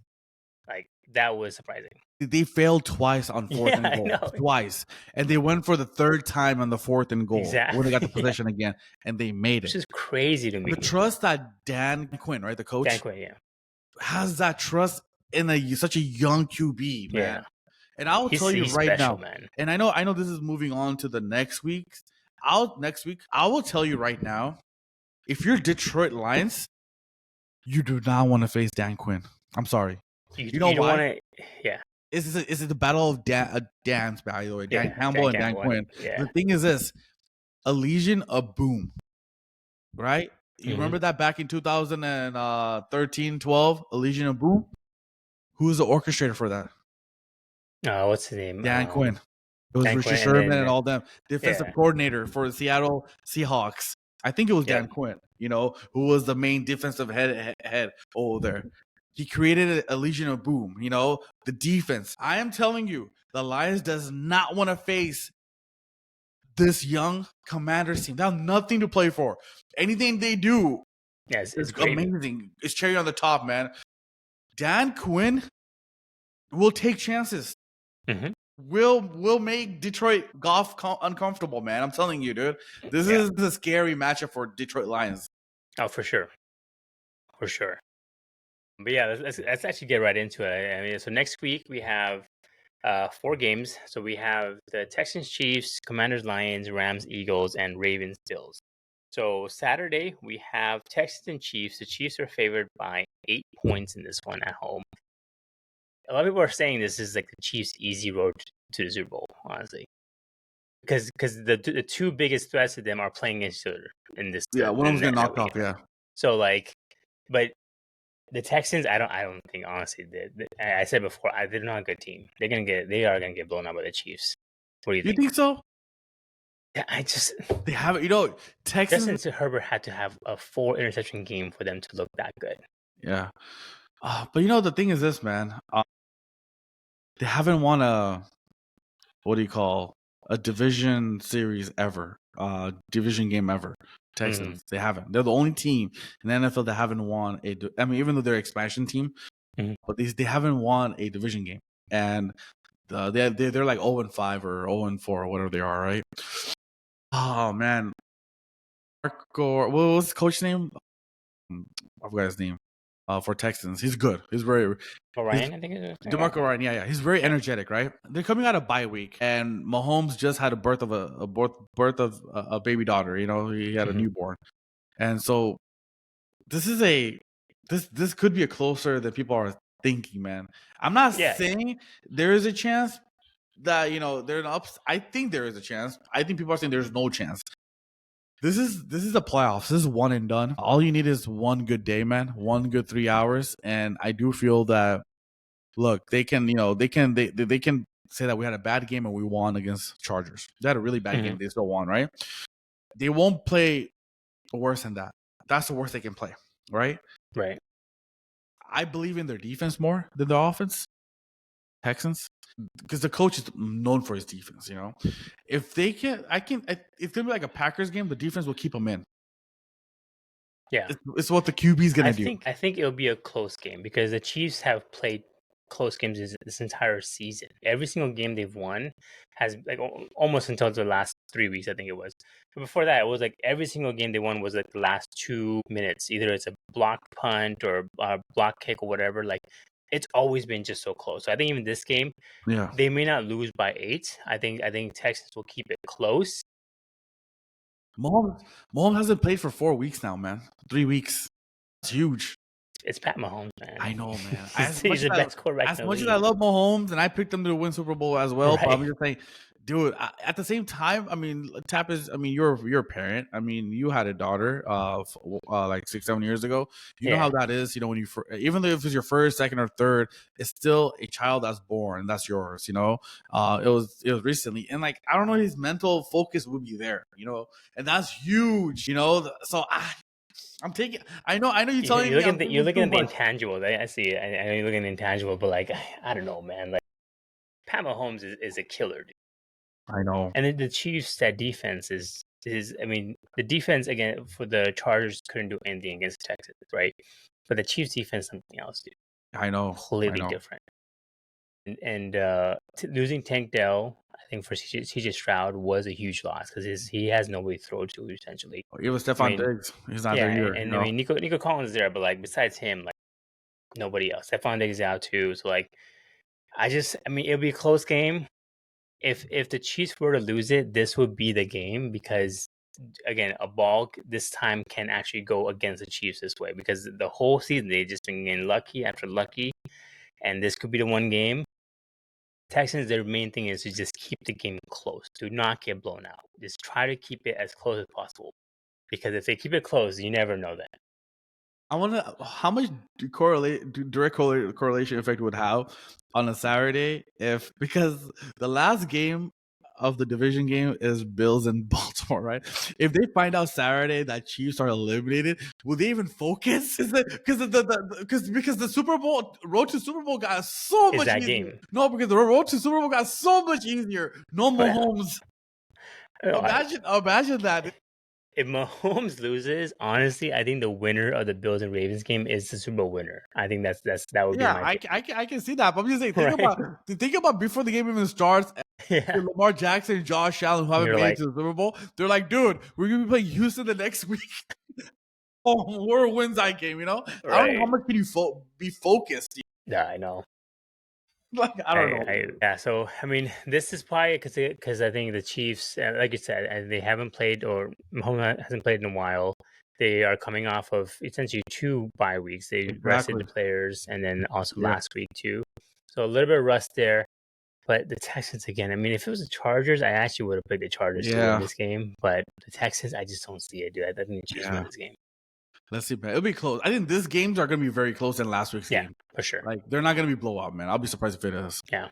That was surprising. They failed twice on 4th and goal. Twice. And they went for the 3rd time on the 4th and goal. Exactly. When they got the possession again. And they made it. Which is crazy to me. The trust that Dan Quinn, right? The coach. Dan Quinn, has that trust in such a young QB, man. Yeah. And I will tell you right now, man. And I know this is moving on to the next week. I will tell you right now, if you're Detroit Lions, you do not want to face Dan Quinn. I'm sorry. You know why? Is it the battle of Dan's, by the way? Dan Campbell and Dan Quinn. Yeah. The thing is this, a legion of boom, right? You remember that back in 2013, 12, a legion of boom? Who was the orchestrator for that? What's his name? Dan Quinn. It was Richard Sherman and all them. Defensive coordinator for the Seattle Seahawks. I think it was Dan Quinn, who was the main defensive head over there. He created a legion of boom, the defense. I am telling you, the Lions does not want to face this young Commanders team. They have nothing to play for. Anything they do is amazing. It's cherry on the top, man. Dan Quinn will take chances. Mm-hmm. We'll make Detroit golf uncomfortable, man. I'm telling you, dude. This is a scary matchup for Detroit Lions. Oh, for sure. For sure. But let's actually get right into it. I mean, so next week we have 4 games. So we have the Texans, Chiefs, Commanders, Lions, Rams, Eagles, and Ravens, Bills. So Saturday we have Texans and Chiefs. The Chiefs are favored by 8 points in this one at home. A lot of people are saying this is the Chiefs' easy road to the Super Bowl, honestly. because the two biggest threats to them are playing against each other in this Yeah, one of them's getting next knocked off. weekend. Yeah. So like, but the Texans, I don't think honestly. I said before, they're not a good team. They are gonna get blown out by the Chiefs. What do you You think? think so? Yeah, I just They have, Texans. Justin Herbert had to have a 4 interception game for them to look that good. Yeah. But the thing is this, man. They haven't won what do you call a division series ever, division game ever. Texans, they haven't. They're the only team in the NFL that haven't won I mean, even though they're an expansion team, but they haven't won a division game, and they're like 0-5 or 0-4 or whatever they are, right? Oh man, what was the coach's name? I forgot his name. For Texans, he's good. He's very. Ryan, I think it is. DeMarco Ryan, yeah. He's very energetic, right? They're coming out of bye week, and Mahomes just had a birth of a baby daughter. He had a newborn, and so this could be a closer than people are thinking, man. I'm not saying there is a chance that they're in ups. I think there is a chance. I think people are saying there's no chance. This is the playoffs. This is one and done. All you need is one good day, man. One good 3 hours, and I do feel that. Look, they can say that we had a bad game and we won against Chargers. They had a really bad game. They still won, right? They won't play worse than that. That's the worst they can play, right? Right. I believe in their defense more than their offense. Texans, because the coach is known for his defense. If they can, it's gonna be like a Packers game. The defense will keep them in. Yeah, it's what the QB is gonna do. I think it'll be a close game because the Chiefs have played close games this entire season. Every single game they've won has like almost until the last 3 weeks, I think it was. But before that, it was like every single game they won was like the last 2 minutes. Either it's a block punt or a block kick or whatever. Like it's always been just so close. So I think even this game, they may not lose by 8. I think Texans will keep it close. Mahomes hasn't played for 4 weeks now, man. 3 weeks. It's huge. It's Pat Mahomes, man. I know, man. He's the best quarterback. As much as I love Mahomes, and I picked him to win Super Bowl as well, right. But I'm just saying, dude. At the same time, I mean, Tap is. I mean, you're a parent. I mean, you had a daughter, like 6-7 years ago. You know how that is. When even though if it's your first, second, or third, it's still a child that's born. And that's yours. It was recently, and like I don't know, his mental focus would be there. And that's huge. So I'm taking. I know. You're telling me. You're looking at the intangible. I see. I know you're looking at the intangible, but like, I don't know, man. Like, Pat Mahomes is a killer, dude. I know. And then the Chiefs, that defense is. I mean, the defense again for the Chargers couldn't do anything against Texas, right? But the Chiefs defense, something else, dude. I know. Completely different. And losing Tank Dell, I think for CJ Stroud was a huge loss because he has nobody to throw to essentially. It was Stephon Diggs. He's not there either. And I mean Nico Collins is there, but like besides him, like nobody else. Stephon Diggs is out too. So like, I mean it'll be a close game. If the Chiefs were to lose it, this would be the game because again, a ball this time can actually go against the Chiefs this way because the whole season they've just been getting lucky after lucky, and this could be the one game. Texans, their main thing is to just keep the game close. Do not get blown out. Just try to keep it as close as possible. Because if they keep it close, you never know that. I wonder how much direct correlation effect would have on a Saturday because the last game of the division game is Bills and Baltimore, right? If they find out Saturday that Chiefs are eliminated, will they even focus? Because the Super Bowl road to Super Bowl got so much easier. Game. No, because the road to Super Bowl got so much easier. No Mahomes. Imagine that. If Mahomes loses, honestly, I think the winner of the Bills and Ravens game is the Super Bowl winner. I think that would be my pick. I can see that. But I'm just saying, think about before the game even starts. Lamar Jackson and Josh Allen, who haven't made it to the Super Bowl, they're like, dude, we're gonna be playing Houston the next week. Who wins that game? Right. I don't know how much can you be focused. Yeah, I know. Like I don't know. So I mean, this is probably because I think the Chiefs, like you said, they haven't played or Mahomes hasn't played in a while. They are coming off of essentially 2 bye weeks. They rested the players, and then also last week too. So a little bit of rust there. But the Texans again. I mean, if it was the Chargers, I actually would have picked the Chargers to win this game. But the Texans, I just don't see it, dude. I think the Chiefs win this game. Let's see, man. It'll be close. I think these games are going to be very close than last week's game. For sure. Like, they're not going to be blowout, man. I'll be surprised if it is. Yeah.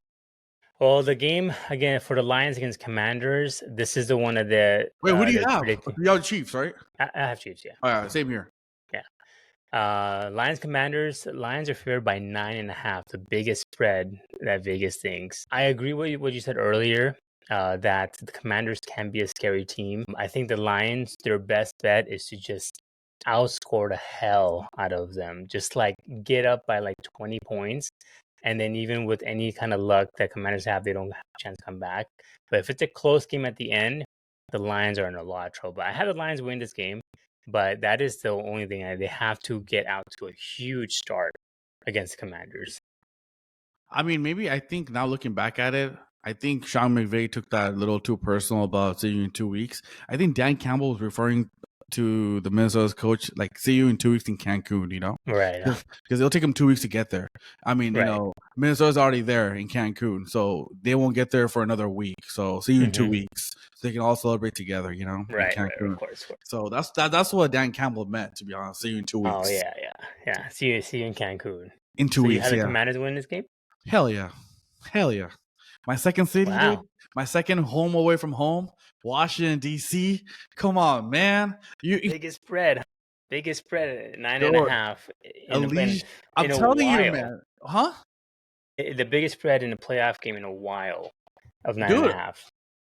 Well, the game, again, for the Lions against Commanders, this is the one of the... Wait, who do you have? You have Chiefs, right? I have Chiefs, yeah. All right, same here. Yeah. Lions Commanders. Lions are favored by 9.5, the biggest spread that Vegas thinks. I agree with what you said earlier, that the Commanders can be a scary team. I think the Lions, their best bet is to just outscore the hell out of them. Just like get up by like 20 points. And then even with any kind of luck that Commanders have, they don't have a chance to come back. But if it's a close game at the end, the Lions are in a lot of trouble. I have the Lions win this game, but that is the only thing. They have to get out to a huge start against Commanders. I mean, maybe I think now looking back at it, I think Sean McVay took that a little too personal about seeing you in 2 weeks. I think Dan Campbell was referring to the Minnesota's coach, like, see you in 2 weeks in Cancun, you know? Right. Because it'll take them 2 weeks to get there. I mean, you know, Minnesota's already there in Cancun, so they won't get there for another week. So see you in 2 weeks. So they can all celebrate together, you know? Right, of course. So that's what Dan Campbell meant, to be honest. See you in 2 weeks. Oh, yeah. See you in Cancun. In 2 weeks, you have the Commanders win this game? Hell yeah. My second city, dude. My second home away from home, Washington, D.C. Come on, man. Biggest spread, 9.5. I'm telling you, man. Huh? The biggest spread in a playoff game in a while of 9.5.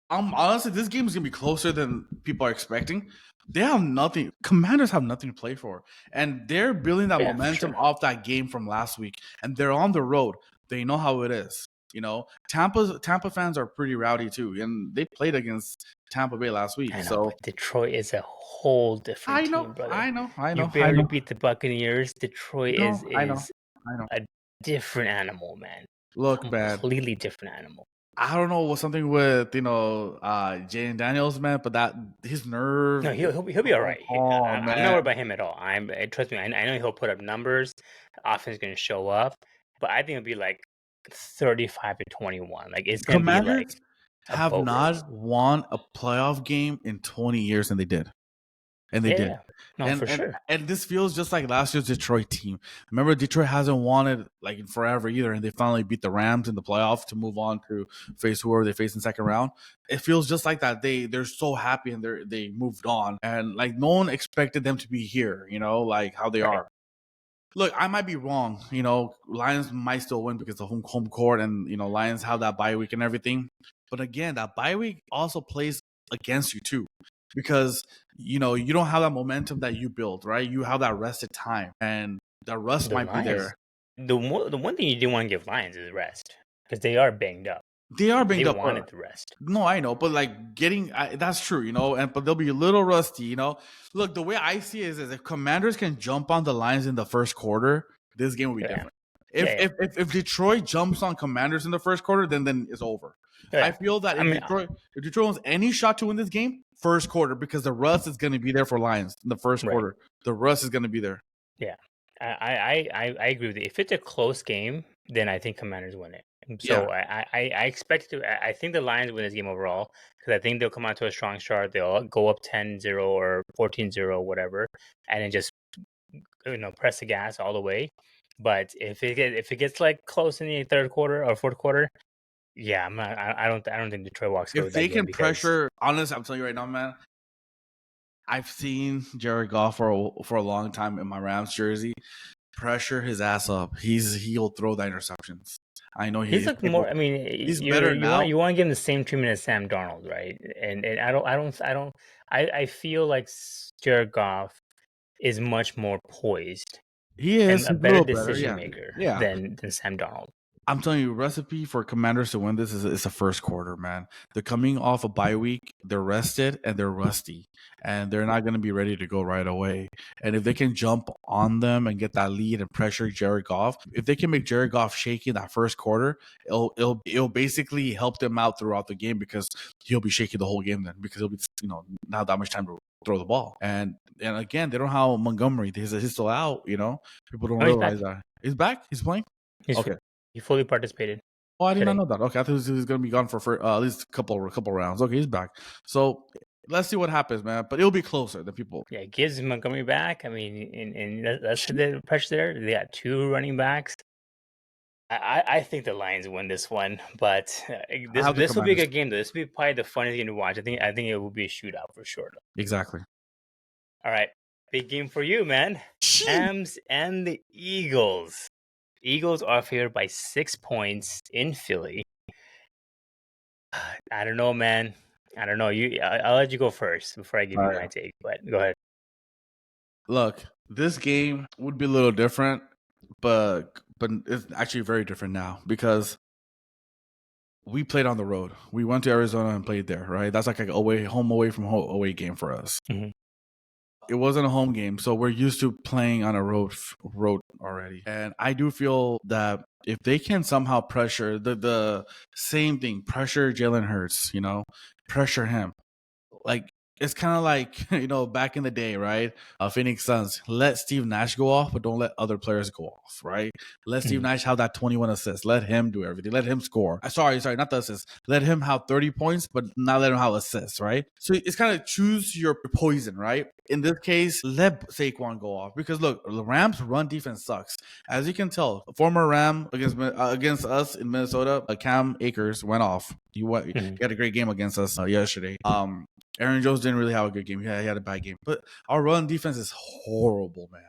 Honestly, this game is going to be closer than people are expecting. They have nothing. Commanders have nothing to play for. And they're building that momentum off that game from last week. And they're on the road. They know how it is. You know, Tampa fans are pretty rowdy too, and they played against Tampa Bay last week. So Detroit is a whole different team, brother. I know. You barely beat the Buccaneers. Detroit is a different animal, man. Look, man, completely different animal. I don't know what's something with Jaden Daniels, man, but that his nerve. No, he'll be all right. I'm not worried about him at all. Trust me, I know he'll put up numbers. The offense is going to show up, but I think it'll be like 35-21. Like it's gonna be like have not won a playoff game in 20 years, and they did. Did. No, for sure. And this feels just like last year's Detroit team. Remember, Detroit hasn't won it like in forever either, and they finally beat the Rams in the playoff to move on to face whoever they face in second round. It feels just like that. They're so happy and they moved on, and like no one expected them to be here. You know, like how they are. Look, I might be wrong. You know, Lions might still win because of home court, and you know, Lions have that bye week and everything. But again, that bye week also plays against you too, because you know you don't have that momentum that you build, right? You have that rested time, and that rust might be there. The one thing you do want to give Lions is rest because they are banged up. They are banged up. They wanted the rest. No, I know, but like that's true, you know. But they'll be a little rusty, you know. Look, the way I see it is if Commanders can jump on the Lions in the first quarter, this game will be different. If Detroit jumps on Commanders in the first quarter, then it's over. I feel that if Detroit wants any shot to win this game, first quarter, because the rust is going to be there for Lions in the first quarter. The rust is going to be there. Yeah, I agree with you. If it's a close game, then I think Commanders win it. So I expect to. I think the Lions win this game overall because I think they'll come out to a strong start. They'll go up 10-0 or 14-0, whatever, and then just press the gas all the way. But if it gets like close in the third quarter or fourth quarter, yeah, I don't think Detroit walks away. If they can pressure, honestly, I'm telling you right now, man. I've seen Jared Goff for a long time in my Rams jersey. Pressure his ass up. He'll throw the interceptions. I know he's like more. I mean, he's better now. You want to give him the same treatment as Sam Darnold, right? And I feel like Jared Goff is much more poised. He is a better decision maker than Sam Darnold. I'm telling you, recipe for Commanders to win this is the first quarter, man. They're coming off a bye week. They're rested and they're rusty, and they're not going to be ready to go right away. And if they can jump on them and get that lead and pressure Jared Goff, if they can make Jared Goff shaky in that first quarter, it'll basically help them out throughout the game because he'll be shaky the whole game then because he'll be not that much time to throw the ball. And again, they don't have Montgomery. He's still out. People don't realize that he's back. He's playing. He fully participated. Oh, I did not today. know that. Okay, I thought he was going to be gone for at least a couple rounds. Okay, he's back. So let's see what happens, man. But it'll be closer than people. Yeah, it gives Montgomery back. I mean, and that's the pressure there. They got 2 running backs. I think the Lions win this one, but I have the this will be a Commanders. good game though. This will be probably the funnest game to watch. I think it will be a shootout for sure. Exactly. All right, big game for you, man. Rams and the Eagles. Eagles are favored by 6 points in Philly. I don't know, man. I don't know. I'll let you go first before I give you my take. But go ahead. Look, this game would be a little different, but it's actually very different now because we played on the road. We went to Arizona and played there, right? That's like a home away from home away game for us. Mhm. It wasn't a home game, so we're used to playing on a road already. And I do feel that if they can somehow pressure the same thing, pressure Jalen Hurts, pressure him. Like it's kind of like back in the day, right? Phoenix Suns let Steve Nash go off, but don't let other players go off, right? Let Steve Nash have that 21 assists. Let him do everything. Let him score. Sorry, not the assists. Let him have 30 points, but not let him have assists, right? So it's kind of choose your poison, right? In this case, let Saquon go off because look, the Rams' run defense sucks. As you can tell, former Ram against us in Minnesota, Cam Akers went off. He had a great game against us yesterday. Aaron Jones didn't really have a good game. He had a bad game. But our run defense is horrible, man.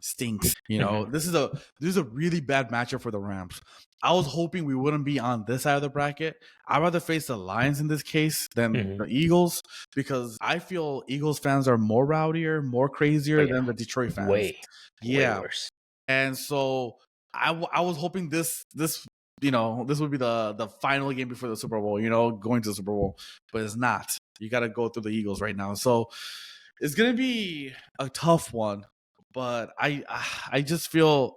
Stinks. This is a really bad matchup for the Rams. I was hoping we wouldn't be on this side of the bracket. I'd rather face the Lions in this case than the Eagles because I feel Eagles fans are more rowdier, more crazier than the Detroit fans. Way worse. And so I was hoping this this would be the final game before the Super Bowl, going to the Super Bowl, but it's not. You got to go through the Eagles right now. So it's going to be a tough one, but I just feel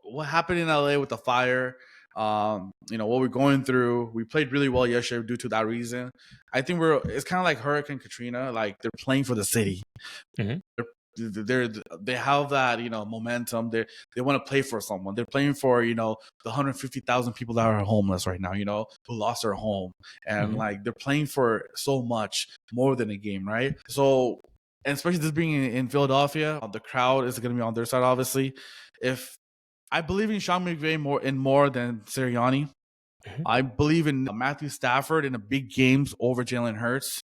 what happened in LA with the fire, what we're going through. We played really well yesterday due to that reason. I think it's kind of like Hurricane Katrina, like they're playing for the city. They have that momentum. They want to play for someone. They're playing for the 150,000 people that are homeless right now, who lost their home, and like they're playing for so much more than a game, right? So, and especially this being in Philadelphia, the crowd is going to be on their side. Obviously, if I believe in Sean McVay more than Sirianni, I believe in Matthew Stafford in the big games over Jalen Hurts.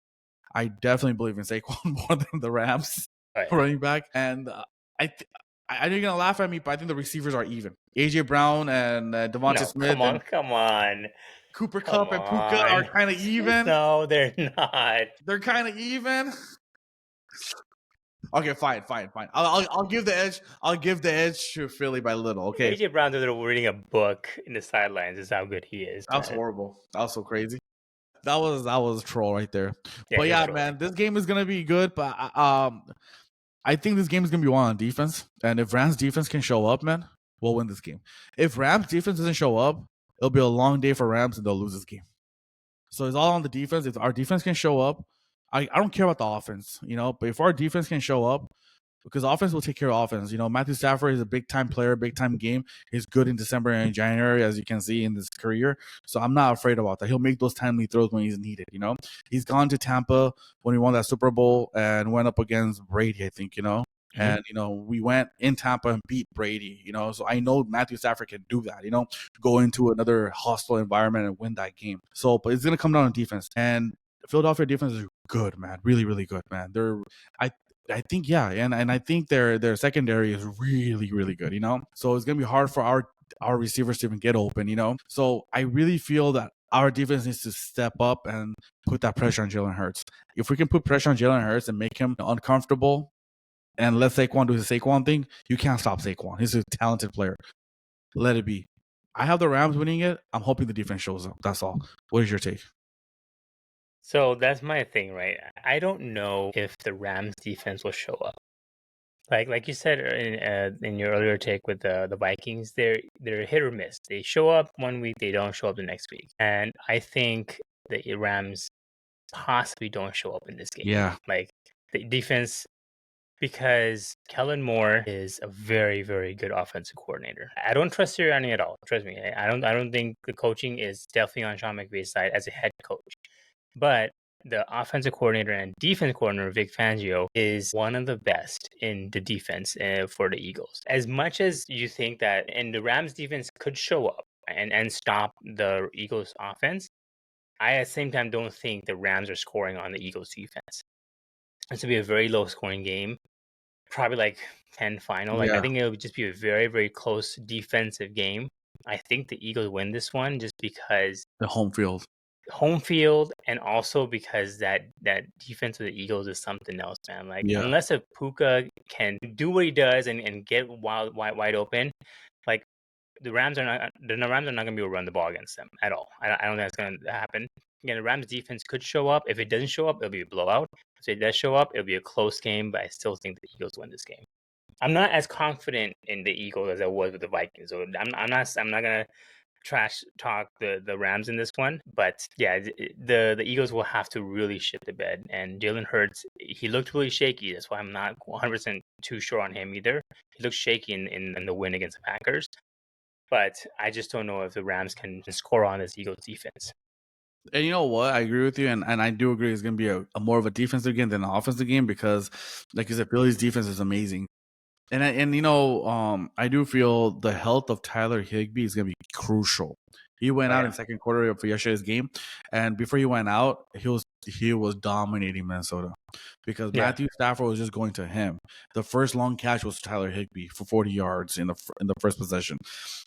I definitely believe in Saquon more than the Rams running back. And I know you're gonna laugh at me, but I think the receivers are even. AJ Brown and Devontae Smith. Come on. Cooper Kupp and Puka are kind of even. No, they're not. They're kind of even. Okay, fine. I'll give the edge. I'll give the edge to Philly by little. Okay. AJ Brown's reading a book in the sidelines. Is how good he is. That was horrible. That was so crazy. That was a troll right there. Yeah, but yeah, man, this game is gonna be good. But I think this game is gonna be won on defense. And if Rams defense can show up, man, we'll win this game. If Rams defense doesn't show up, it'll be a long day for Rams and they'll lose this game. So it's all on the defense. If our defense can show up, I don't care about the offense, but if our defense can show up, because offense will take care of offense. Matthew Stafford is a big-time player, big-time game. He's good in December and January, as you can see in his career. So I'm not afraid about that. He'll make those timely throws when he's needed, He's gone to Tampa when he won that Super Bowl and went up against Brady, I think, And, we went in Tampa and beat Brady, So I know Matthew Stafford can do that, go into another hostile environment and win that game. So, but it's going to come down to defense. And Philadelphia defense is good, man. Really, really good, man. I think, yeah, and I think their secondary is really, really good, So it's gonna be hard for our receivers to even get open, So I really feel that our defense needs to step up and put that pressure on Jalen Hurts. If we can put pressure on Jalen Hurts and make him uncomfortable and let Saquon do his Saquon thing, you can't stop Saquon. He's a talented player. Let it be. I have the Rams winning it. I'm hoping the defense shows up. That's all. What is your take? So that's my thing, right? I don't know if the Rams defense will show up. Like you said in your earlier take with the Vikings, they're hit or miss. They show up one week, they don't show up the next week. And I think the Rams possibly don't show up in this game. Yeah. Like the defense, Because Kellen Moore is a very, very good offensive coordinator. I don't trust Sirianni at all. Trust me. I don't think the coaching is definitely on Sean McVay's side as a head coach. But the offensive coordinator and defense coordinator, Vic Fangio, is one of the best in the defense for the Eagles. As much as you think that, and the Rams defense could show up and stop the Eagles offense, I at the same time don't think the Rams are scoring on the Eagles defense. It's to be a very low scoring game, probably like 10 final. Like I Yeah, think it'll just be a very, very close defensive game. I think the Eagles win this one just because the home field. home field, and also because that defense of the Eagles is something else, man. Like Yeah, unless a Puka can do what he does and get wide open, like the Rams are not going to be able to run the ball against them at all. I don't think that's going to happen. Again, the Rams defense could show up. If it doesn't show up, it'll be a blowout. If it does show up, it'll be a close game, but I still think the Eagles win this game. I'm not as confident in the Eagles as I was with the Vikings. So I'm not gonna trash talk the Rams in this one, but yeah, the Eagles will have to really shit the bed. And Jalen Hurts, he looked really shaky. That's why I'm not 100% too sure on him either. He looked shaky in the win against the Packers, but I just don't know if the Rams can score on this Eagles defense. and you know what? I agree with you, and I do agree it's going to be a more of a defensive game than an offensive game because, like you said, Philly's defense is amazing. And I do feel the health of Tyler Higbee is going to be crucial. He went Oh out yeah, in second quarter of yesterday's game, and before he went out, he was dominating Minnesota because yeah. Matthew Stafford was just going to him. The first long catch was Tyler Higbee for 40 yards in the first possession.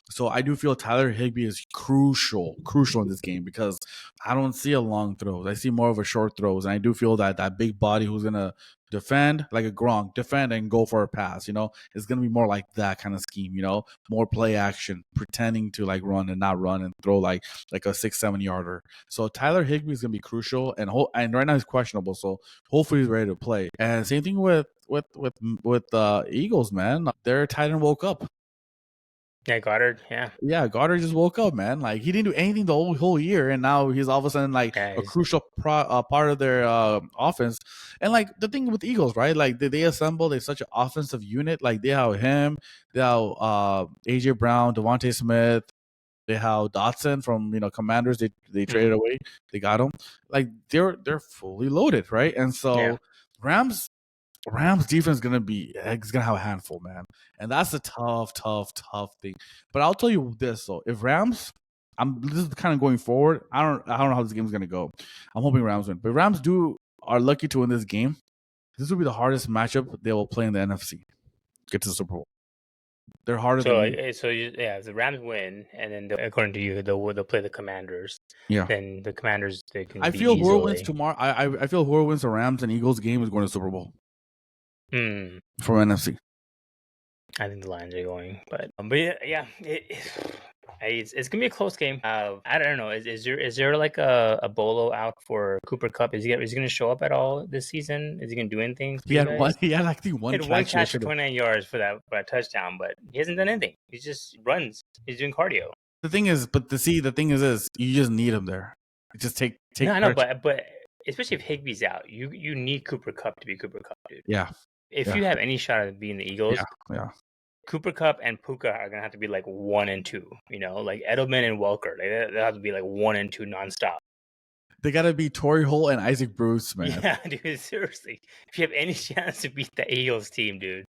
So I do feel Tyler Higbee is crucial in this game because I don't see a long throws. I see more of a short throws, and I do feel that big body who's gonna defend like a Gronk, defend and go for a pass. It's gonna be more like that kind of scheme. More play action, pretending to like run and not run and throw like a 6-7 yarder. So Tyler Higbee is gonna be crucial, and right now he's questionable. So hopefully he's ready to play. And same thing with Eagles, man. Their tight end woke up. Yeah, Goddard. Yeah, Yeah, Goddard just woke up, man. Like he didn't do anything the whole year, and now he's all of a sudden like yeah. a crucial part of their offense. And like the thing with the Eagles, right? Like they assembled such an offensive unit. Like they have him, they have AJ Brown, Devontae Smith, they have Dotson from Commanders. They traded away, they got him. Like they're fully loaded, right? And so Rams defense is gonna have a handful, man, and that's a tough thing. But I'll tell you this though: if Rams, this is kind of going forward. I don't know how this game's gonna go. I'm hoping Rams win, but Rams are lucky to win this game. This will be the hardest matchup they will play in the NFC. Get to the Super Bowl. They're harder than you. If the Rams win, and then according to you, they'll play the Commanders. Yeah, Then the Commanders they can I beat feel whoever wins easily. tomorrow. I feel whoever wins the Rams and Eagles game is going to Super Bowl Hmm. from NFC. I think the Lions are going, but it's gonna be a close game. I don't know. Is there like a bolo out for Cooper Cup? Is he gonna show up at all this season? Is he gonna do anything for He you had guys? one. He had I think He one had one catch catch for yesterday. 29 yards for that touchdown, but he hasn't done anything. He just runs. He's doing cardio. The thing is, the thing is this: you just need him there. Just take. No, I know, but especially if Higbee's out, you need Cooper Cup to be Cooper Cup, dude. Yeah, If yeah, you have any shot at being the Eagles, yeah. Cooper Cup and Puka are gonna have to be like 1 and 2. Like Edelman and Welker, they have to be like 1 and 2 nonstop. They gotta be Torrey Holt and Isaac Bruce, man. Yeah, dude. Seriously, if you have any chance to beat the Eagles team, dude.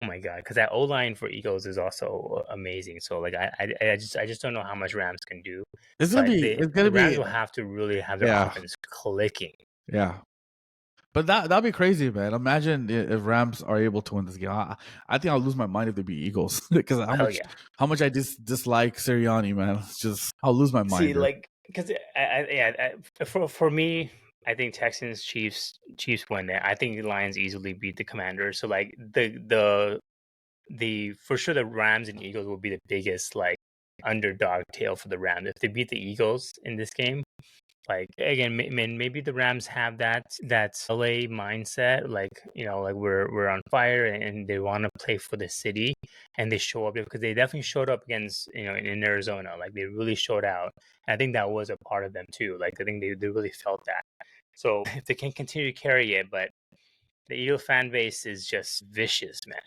Oh my god, because that O line for Eagles is also amazing. So like I just don't know how much Rams can do. It's But gonna the Rams be, will have to really have their yeah, offense clicking. yeah. But that'd be crazy, man. Imagine if Rams are able to win this game. I think I'll lose my mind if they beat Eagles because Hell yeah. how much I dislike Sirianni, man. It's just I'll lose my mind. See, Bro. like, because for me, I think Texans Chiefs win it. I think the Lions easily beat the Commanders. So like the for sure the Rams and Eagles will be the biggest like underdog tail for the Rams if they beat the Eagles in this game. Like again, maybe the Rams have that LA mindset, like like we're on fire and they want to play for the city, and they show up because they definitely showed up against in Arizona, like they really showed out. And I think that was a part of them too. Like I think they really felt that. So if they can continue to carry it, but The Eagles fan base is just vicious, man.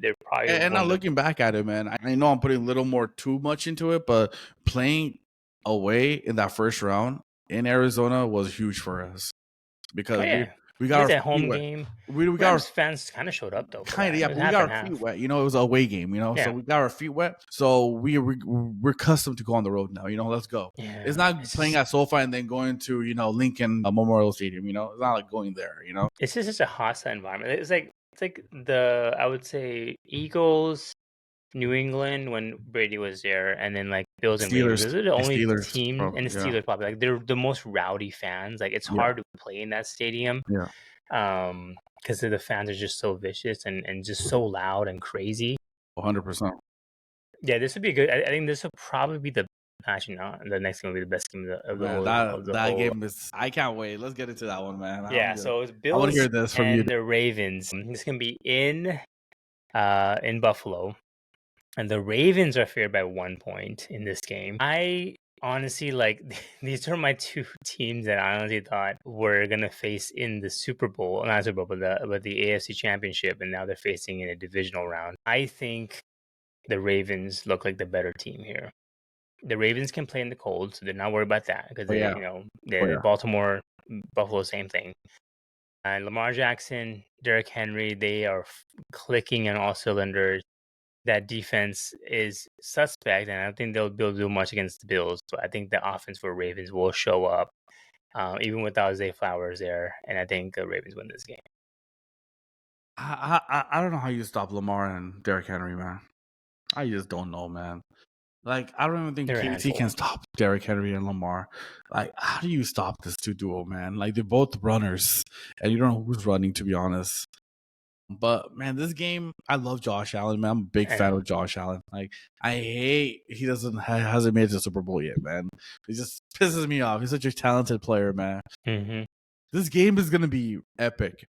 They're probably And one now of the looking back at it, man, I know I'm putting a little more too much into it, but playing away in that first round in Arizona was huge for us oh because we yeah. we At got least our at feet home wet. game. We got our Rams fans kind of showed up though for kind of that. yeah, It was but we half got and our feet half. wet. You know, it was a away game. You know, Yeah. so we got our feet wet. So we're accustomed to go on the road now. You know, let's go. Yeah. It's not playing at SoFi and then going to Lincoln Memorial Stadium. You know, it's not like going there. You know, It's just such a hostile environment. It's like the I would say Eagles, New England when Brady was there, and then like Bills and Ravens. Steelers, Those are the only Steelers, team, and the yeah, Steelers probably like they're the most rowdy fans. Like it's yeah, hard to play in that stadium. yeah, Because the fans are just so vicious and just so loud and crazy. 100%. Yeah, this would be good. I think this will probably be the actually not the next game will be the best game of the Man, whole that game is. I can't wait. Let's get into that one, man. Yeah, so it's I want to Bills hear this from you. and the Ravens. It's gonna be in Buffalo, and the Ravens are favored by 1 point in this game. I honestly like these are my two teams that I honestly thought were gonna face in the Super Bowl, not Super Bowl, but the AFC Championship, and now they're facing in a divisional round. I think the Ravens look like the better team here. The Ravens can play in the cold, so they're not worried about that because Oh yeah, Baltimore, Buffalo, same thing. And Lamar Jackson, Derrick Henry, they are clicking on all cylinders. That defense is suspect, and I don't think they'll be able to do much against the Bills. But I think the offense for Ravens will show up, even without Zay Flowers there. And I think the Ravens win this game. I don't know how you stop Lamar and Derrick Henry, man. I just don't know, man. Like, I don't even think They're a KC handful. can stop Derrick Henry and Lamar. Like, how do you stop this two duo, man? Like, they're both runners, and you don't know who's running, to be honest. But man, this game, I love Josh Allen, man. I'm a big fan of Josh Allen. Like, I hate he hasn't made it to the Super Bowl yet, man. It just pisses me off. He's such a talented player, man. Mm-hmm. This game is gonna be epic.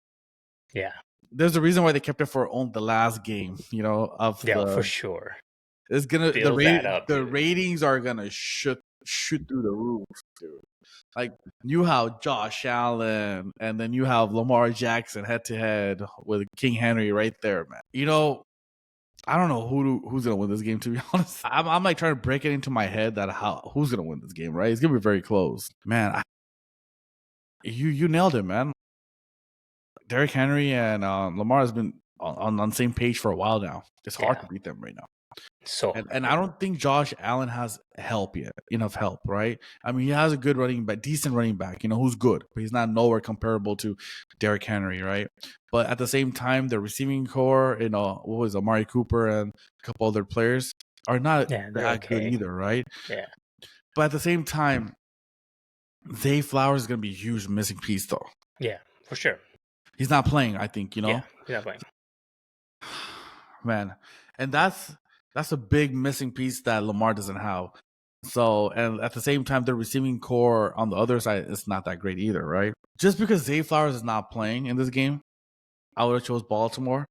Yeah, there's a reason why they kept it for the last game. You know, for sure. It's gonna Build that up, the dude. ratings are gonna shoot through the roof, dude. Like, you have Josh Allen, and then you have Lamar Jackson head to head with King Henry right there, man. You know, I don't know who's gonna win this game. To be honest, I'm like trying to break it into my head that who's gonna win this game. Right? It's gonna be very close, man. You nailed it, man. Derrick Henry and Lamar has been on the same page for a while now. It's hard to beat them right now. So and I don't think Josh Allen has enough help, right? I mean, he has a good decent running back, who's good, but he's not nowhere comparable to Derrick Henry, right? But at the same time, the receiving core, what was Amari Cooper and a couple other players are not that good either, right? Yeah. But at the same time, Zay Flowers is going to be a huge missing piece, though. Yeah, for sure. He's not playing, I think, Yeah, he's not playing. Man, and that's a big missing piece that Lamar doesn't have. So, and at the same time, the receiving core on the other side is not that great either, right? Just because Zay Flowers is not playing in this game, I would have chose Baltimore.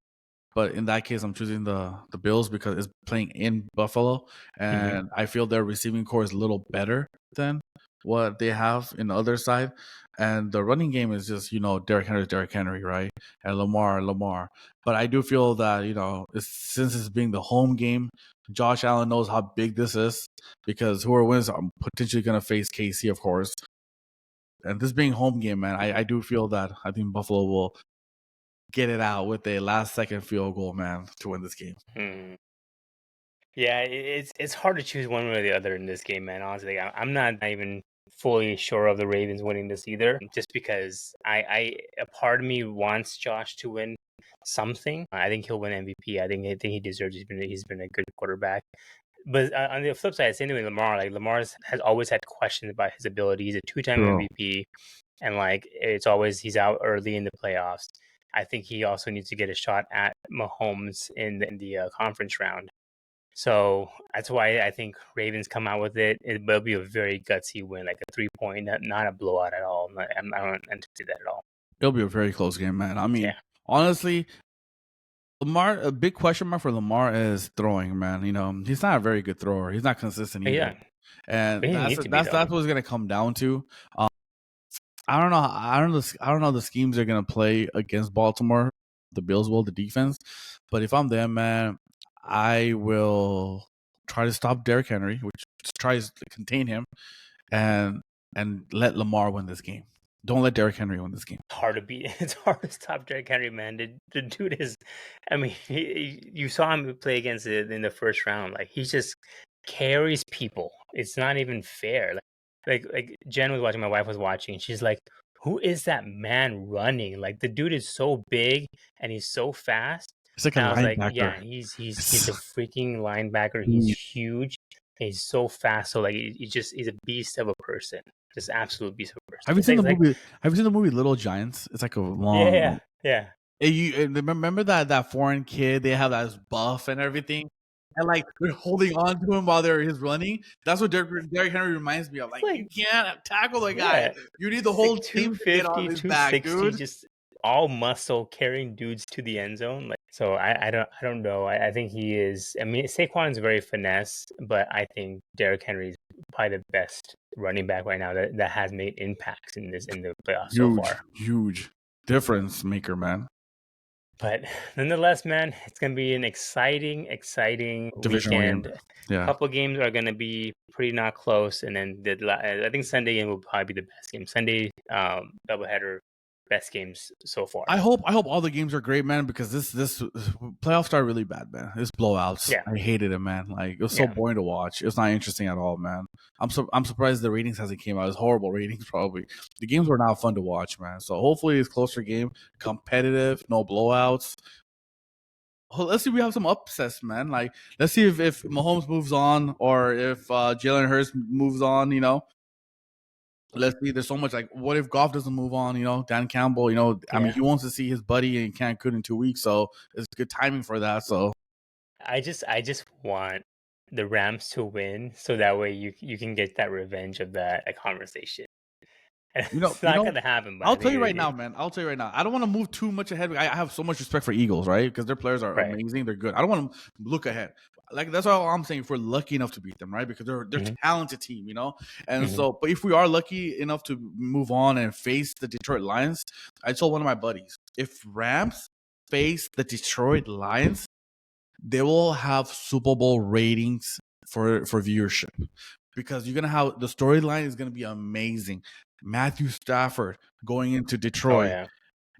But in that case, I'm choosing the Bills because it's playing in Buffalo. And I feel their receiving core is a little better than what they have in the other side. And the running game is just, Derrick Henry, right? And Lamar. But I do feel that, since it's being the home game, Josh Allen knows how big this is because whoever wins are potentially going to face KC, of course. And this being home game, man, I do feel that I think Buffalo will get it out with a last-second field goal, man, to win this game. Yeah, it's hard to choose one way or the other in this game, man. Honestly, I'm not even fully sure of the Ravens winning this either, just because a part of me wants Josh to win something. I think he'll win MVP. I think he deserves. He's been a good quarterback. But on the flip side, same thing with Lamar. Like Lamar has always had questions about his ability. He's a 2-time MVP, and it's always he's out early in the playoffs. I think he also needs to get a shot at Mahomes in the conference round. So that's why I think Ravens come out with it. It will be a very gutsy win, like a 3-point, not a blowout at all. I don't anticipate that at all. It'll be a very close game, man. I mean, honestly, Lamar, a big question mark for Lamar is throwing, man. He's not a very good thrower. He's not consistent either. And that's what's going to come down to. I don't know. I don't know. I don't know the schemes they're gonna play against Baltimore. The Bills will, the defense. But if I'm them, man, I will try to stop Derrick Henry, which tries to contain him, and let Lamar win this game. Don't let Derrick Henry win this game. Hard to beat. It's hard to stop Derrick Henry, man. The dude is, I mean, you saw him play against it in the first round. Like he just carries people. It's not even fair. Like Jen was watching. My wife was watching. She's like, "Who is that man running? Like the dude is so big and he's so fast." It's like a And I was like, linebacker. "Yeah, he's a freaking linebacker. He's Huge. huge. He's so fast. So like, he's a beast of a person. Just absolute beast of a person." Have you It's seen the like movie? Have you seen the movie Little Giants? It's like a long. yeah. Remember that foreign kid? They have that buff and everything, and like they're holding on to him while he's running. That's what Derrick Henry reminds me of. Like you can't tackle the guy. Yeah. You need the It's like whole team to get on 250, his back, 260, dude. just all muscle carrying dudes to the end zone. Like so I don't know. I think he is. I mean Saquon's very finesse, but I think Derrick Henry is probably the best running back right now that has made impacts in the playoffs so far. Huge difference maker, man. But nonetheless, man, it's gonna be an exciting Divisional game. weekend. Yeah. A couple games are gonna be pretty not close, and then I think Sunday game will probably be the best game. Sunday doubleheader, best games so far. I hope all the games are great, man, because this playoffs started really bad, man. This blowouts. Yeah. I hated it, man. Like it was so boring to watch. It's not interesting at all, man. I'm surprised the ratings hasn't came out. It's horrible ratings, probably. The games were not fun to watch, man. So hopefully it's closer game, competitive, no blowouts. Well, let's see if we have some upsets, man. Like let's see if Mahomes moves on or if Jalen Hurts moves on, you know. Let's see. There's so much like, what if Goff doesn't move on? You know, Dan Campbell. You know, I mean, he wants to see his buddy in Cancun in 2 weeks, so it's good timing for that. So I just want the Rams to win, so that way you can get that revenge of that conversation. It's not gonna happen. But I'll tell you right now, man. I'll tell you right now. I don't want to move too much ahead. I have so much respect for Eagles, right? Because their players are amazing. They're good. I don't want to look ahead. Like that's all I'm saying. If we're lucky enough to beat them, right? Because they're a talented team, you know. And so, but if we are lucky enough to move on and face the Detroit Lions, I told one of my buddies, if Rams face the Detroit Lions, they will have Super Bowl ratings for viewership because you're gonna have the storyline is gonna be amazing. Matthew Stafford going into Detroit. Oh, yeah.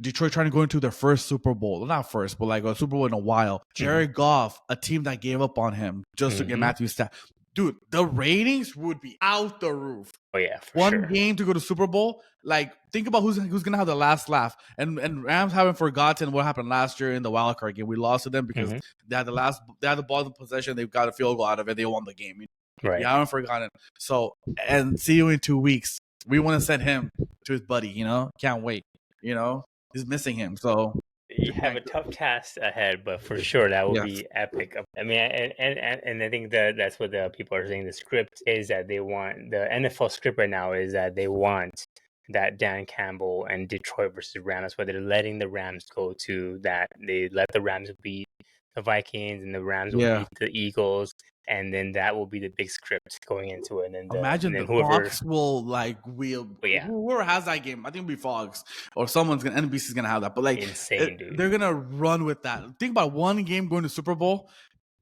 Detroit trying to go into their first Super Bowl. Well, not first, but like a Super Bowl in a while. Jared Goff, a team that gave up on him just to get Matthew Stafford. Dude, the ratings would be out the roof. Oh, yeah. One game to go to Super Bowl. Like, think about who's going to have the last laugh. And Rams haven't forgotten what happened last year in the Wildcard game. We lost to them because they had the ball in possession. They've got a field goal out of it. They won the game. Right. Yeah, I haven't forgotten. So, and see you in 2 weeks. We want to send him to his buddy, you know? Can't wait, you know? He's missing him, so you have a tough task ahead, but for sure that will be epic. I mean, and I think that's what the people are saying. The script is that they want the NFL script right now is that they want that Dan Campbell and Detroit versus Rams. That's why they're letting the Rams go to that. They let the Rams beat the Vikings, and the Rams will beat the Eagles. And then that will be the big script going into it. And then imagine the Fox will whoever has that game. I think it'll be Fox or NBC's gonna have that. But like insane, dude. They're gonna run with that. Think about one game going to Super Bowl.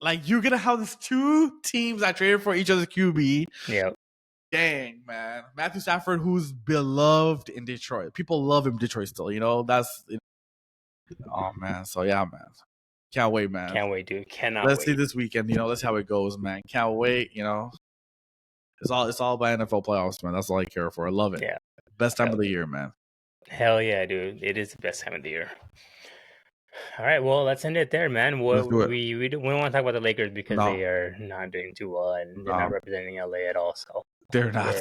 Like you're gonna have these two teams that traded for each other's QB. Yeah. Dang, man. Matthew Stafford, who's beloved in Detroit. People love him in Detroit still, you know? Oh man. So yeah, man. Can't wait, man. Can't wait, dude. Let's see this weekend. You know, let's see how it goes, man. Can't wait. You know, it's all about NFL playoffs, man. That's all I care for. I love it. Yeah, best time of the year, man. Hell yeah, dude! It is the best time of the year. All right, well, let's end it there, man. Let's do it. We don't want to talk about the Lakers because they are not doing too well and they're not representing LA at all. So they're not.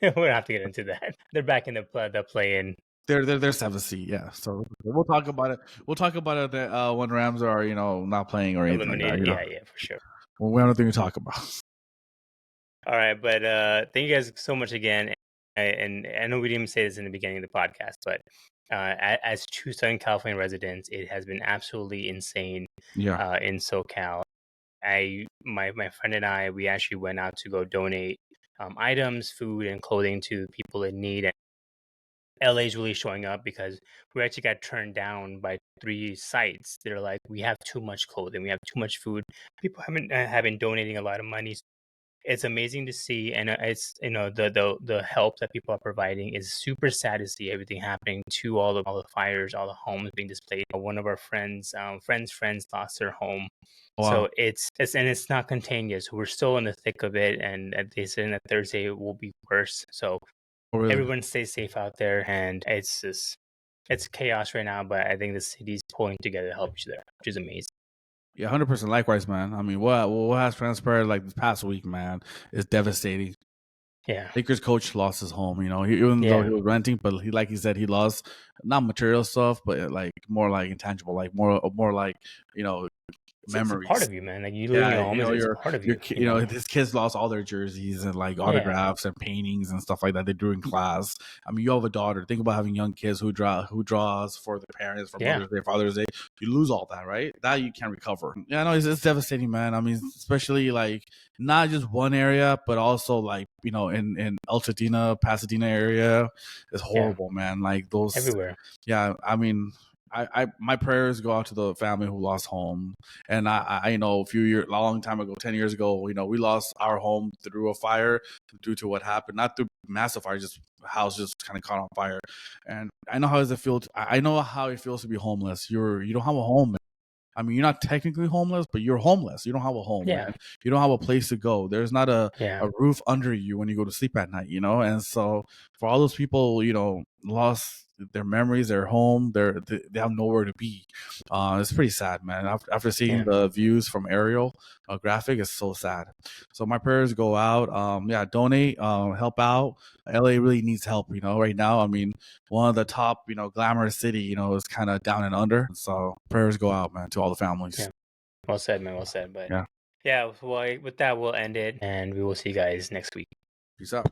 We don't have to get into that. They're back in the play-in. They're 7th seed, yeah. So we'll talk about it. We'll talk about it when Rams are, you know, not playing or anything like that. Yeah, for sure. Well, we have nothing to talk about. All right, but thank you guys so much again. And I know we didn't even say this in the beginning of the podcast, but as two Southern California residents, it has been absolutely insane. Yeah. In SoCal, my friend and I, we actually went out to go donate items, food, and clothing to people in need. LA is really showing up because we actually got turned down by 3 sites. They're like, "We have too much clothing, we have too much food." People have been donating a lot of money. It's amazing to see, and it's the help that people are providing is super sad to see everything happening to all the fires, all the homes being displaced. One of our friends lost their home, Wow. so it's not contagious. We're still in the thick of it, and they said that Thursday will be worse. So Oh, really? everyone stay safe out there, and it's chaos right now, but I think the city's pulling together to help each other, which is amazing. Yeah, 100%. Likewise, man. I mean, what has transpired like this past week, man, is devastating. Yeah, Lakers coach lost his home. Even though he yeah. was renting, but like he said, he lost not material stuff, but like more like intangible, like more like you know It's a part memories. of you, man. Like you losing Yeah, your home is a part of you. his kids lost all their jerseys and like Yeah, autographs and paintings and stuff like that they drew in class. I mean, you have a daughter. Think about having young kids who draws for their parents for yeah, Mother's Day, Father's Day. You lose all that, right? That you can't recover. Yeah, no, it's devastating, man. I mean, especially like not just one area, but also like in Altadena, Pasadena area, it's yeah. horrible, man. Like those, Everywhere. yeah. I mean, I my prayers go out to the family who lost home. And I know a long time ago, 10 years ago, we lost our home through a fire due to what happened, not through massive fire, just house just kind of caught on fire. And I know how does it feel. I know how it feels to be homeless. You don't have a home. I mean, you're not technically homeless, but you're homeless. You don't have a home, Yeah, man. You don't have a place to go. There's not yeah, a roof under you when you go to sleep at night, And so for all those people, lost their memories, their home, they have nowhere to be. It's pretty sad, man. After seeing yeah, the views from aerial graphic, it's so sad. So my prayers go out. Yeah, donate, help out. LA really needs help, right now. I mean, one of the top, glamorous city, is kind of down and under. So prayers go out, man, to all the families. yeah. Well said, man. Well said. But Yeah. yeah, well, with that, we'll end it, and we will see you guys next week. Peace out.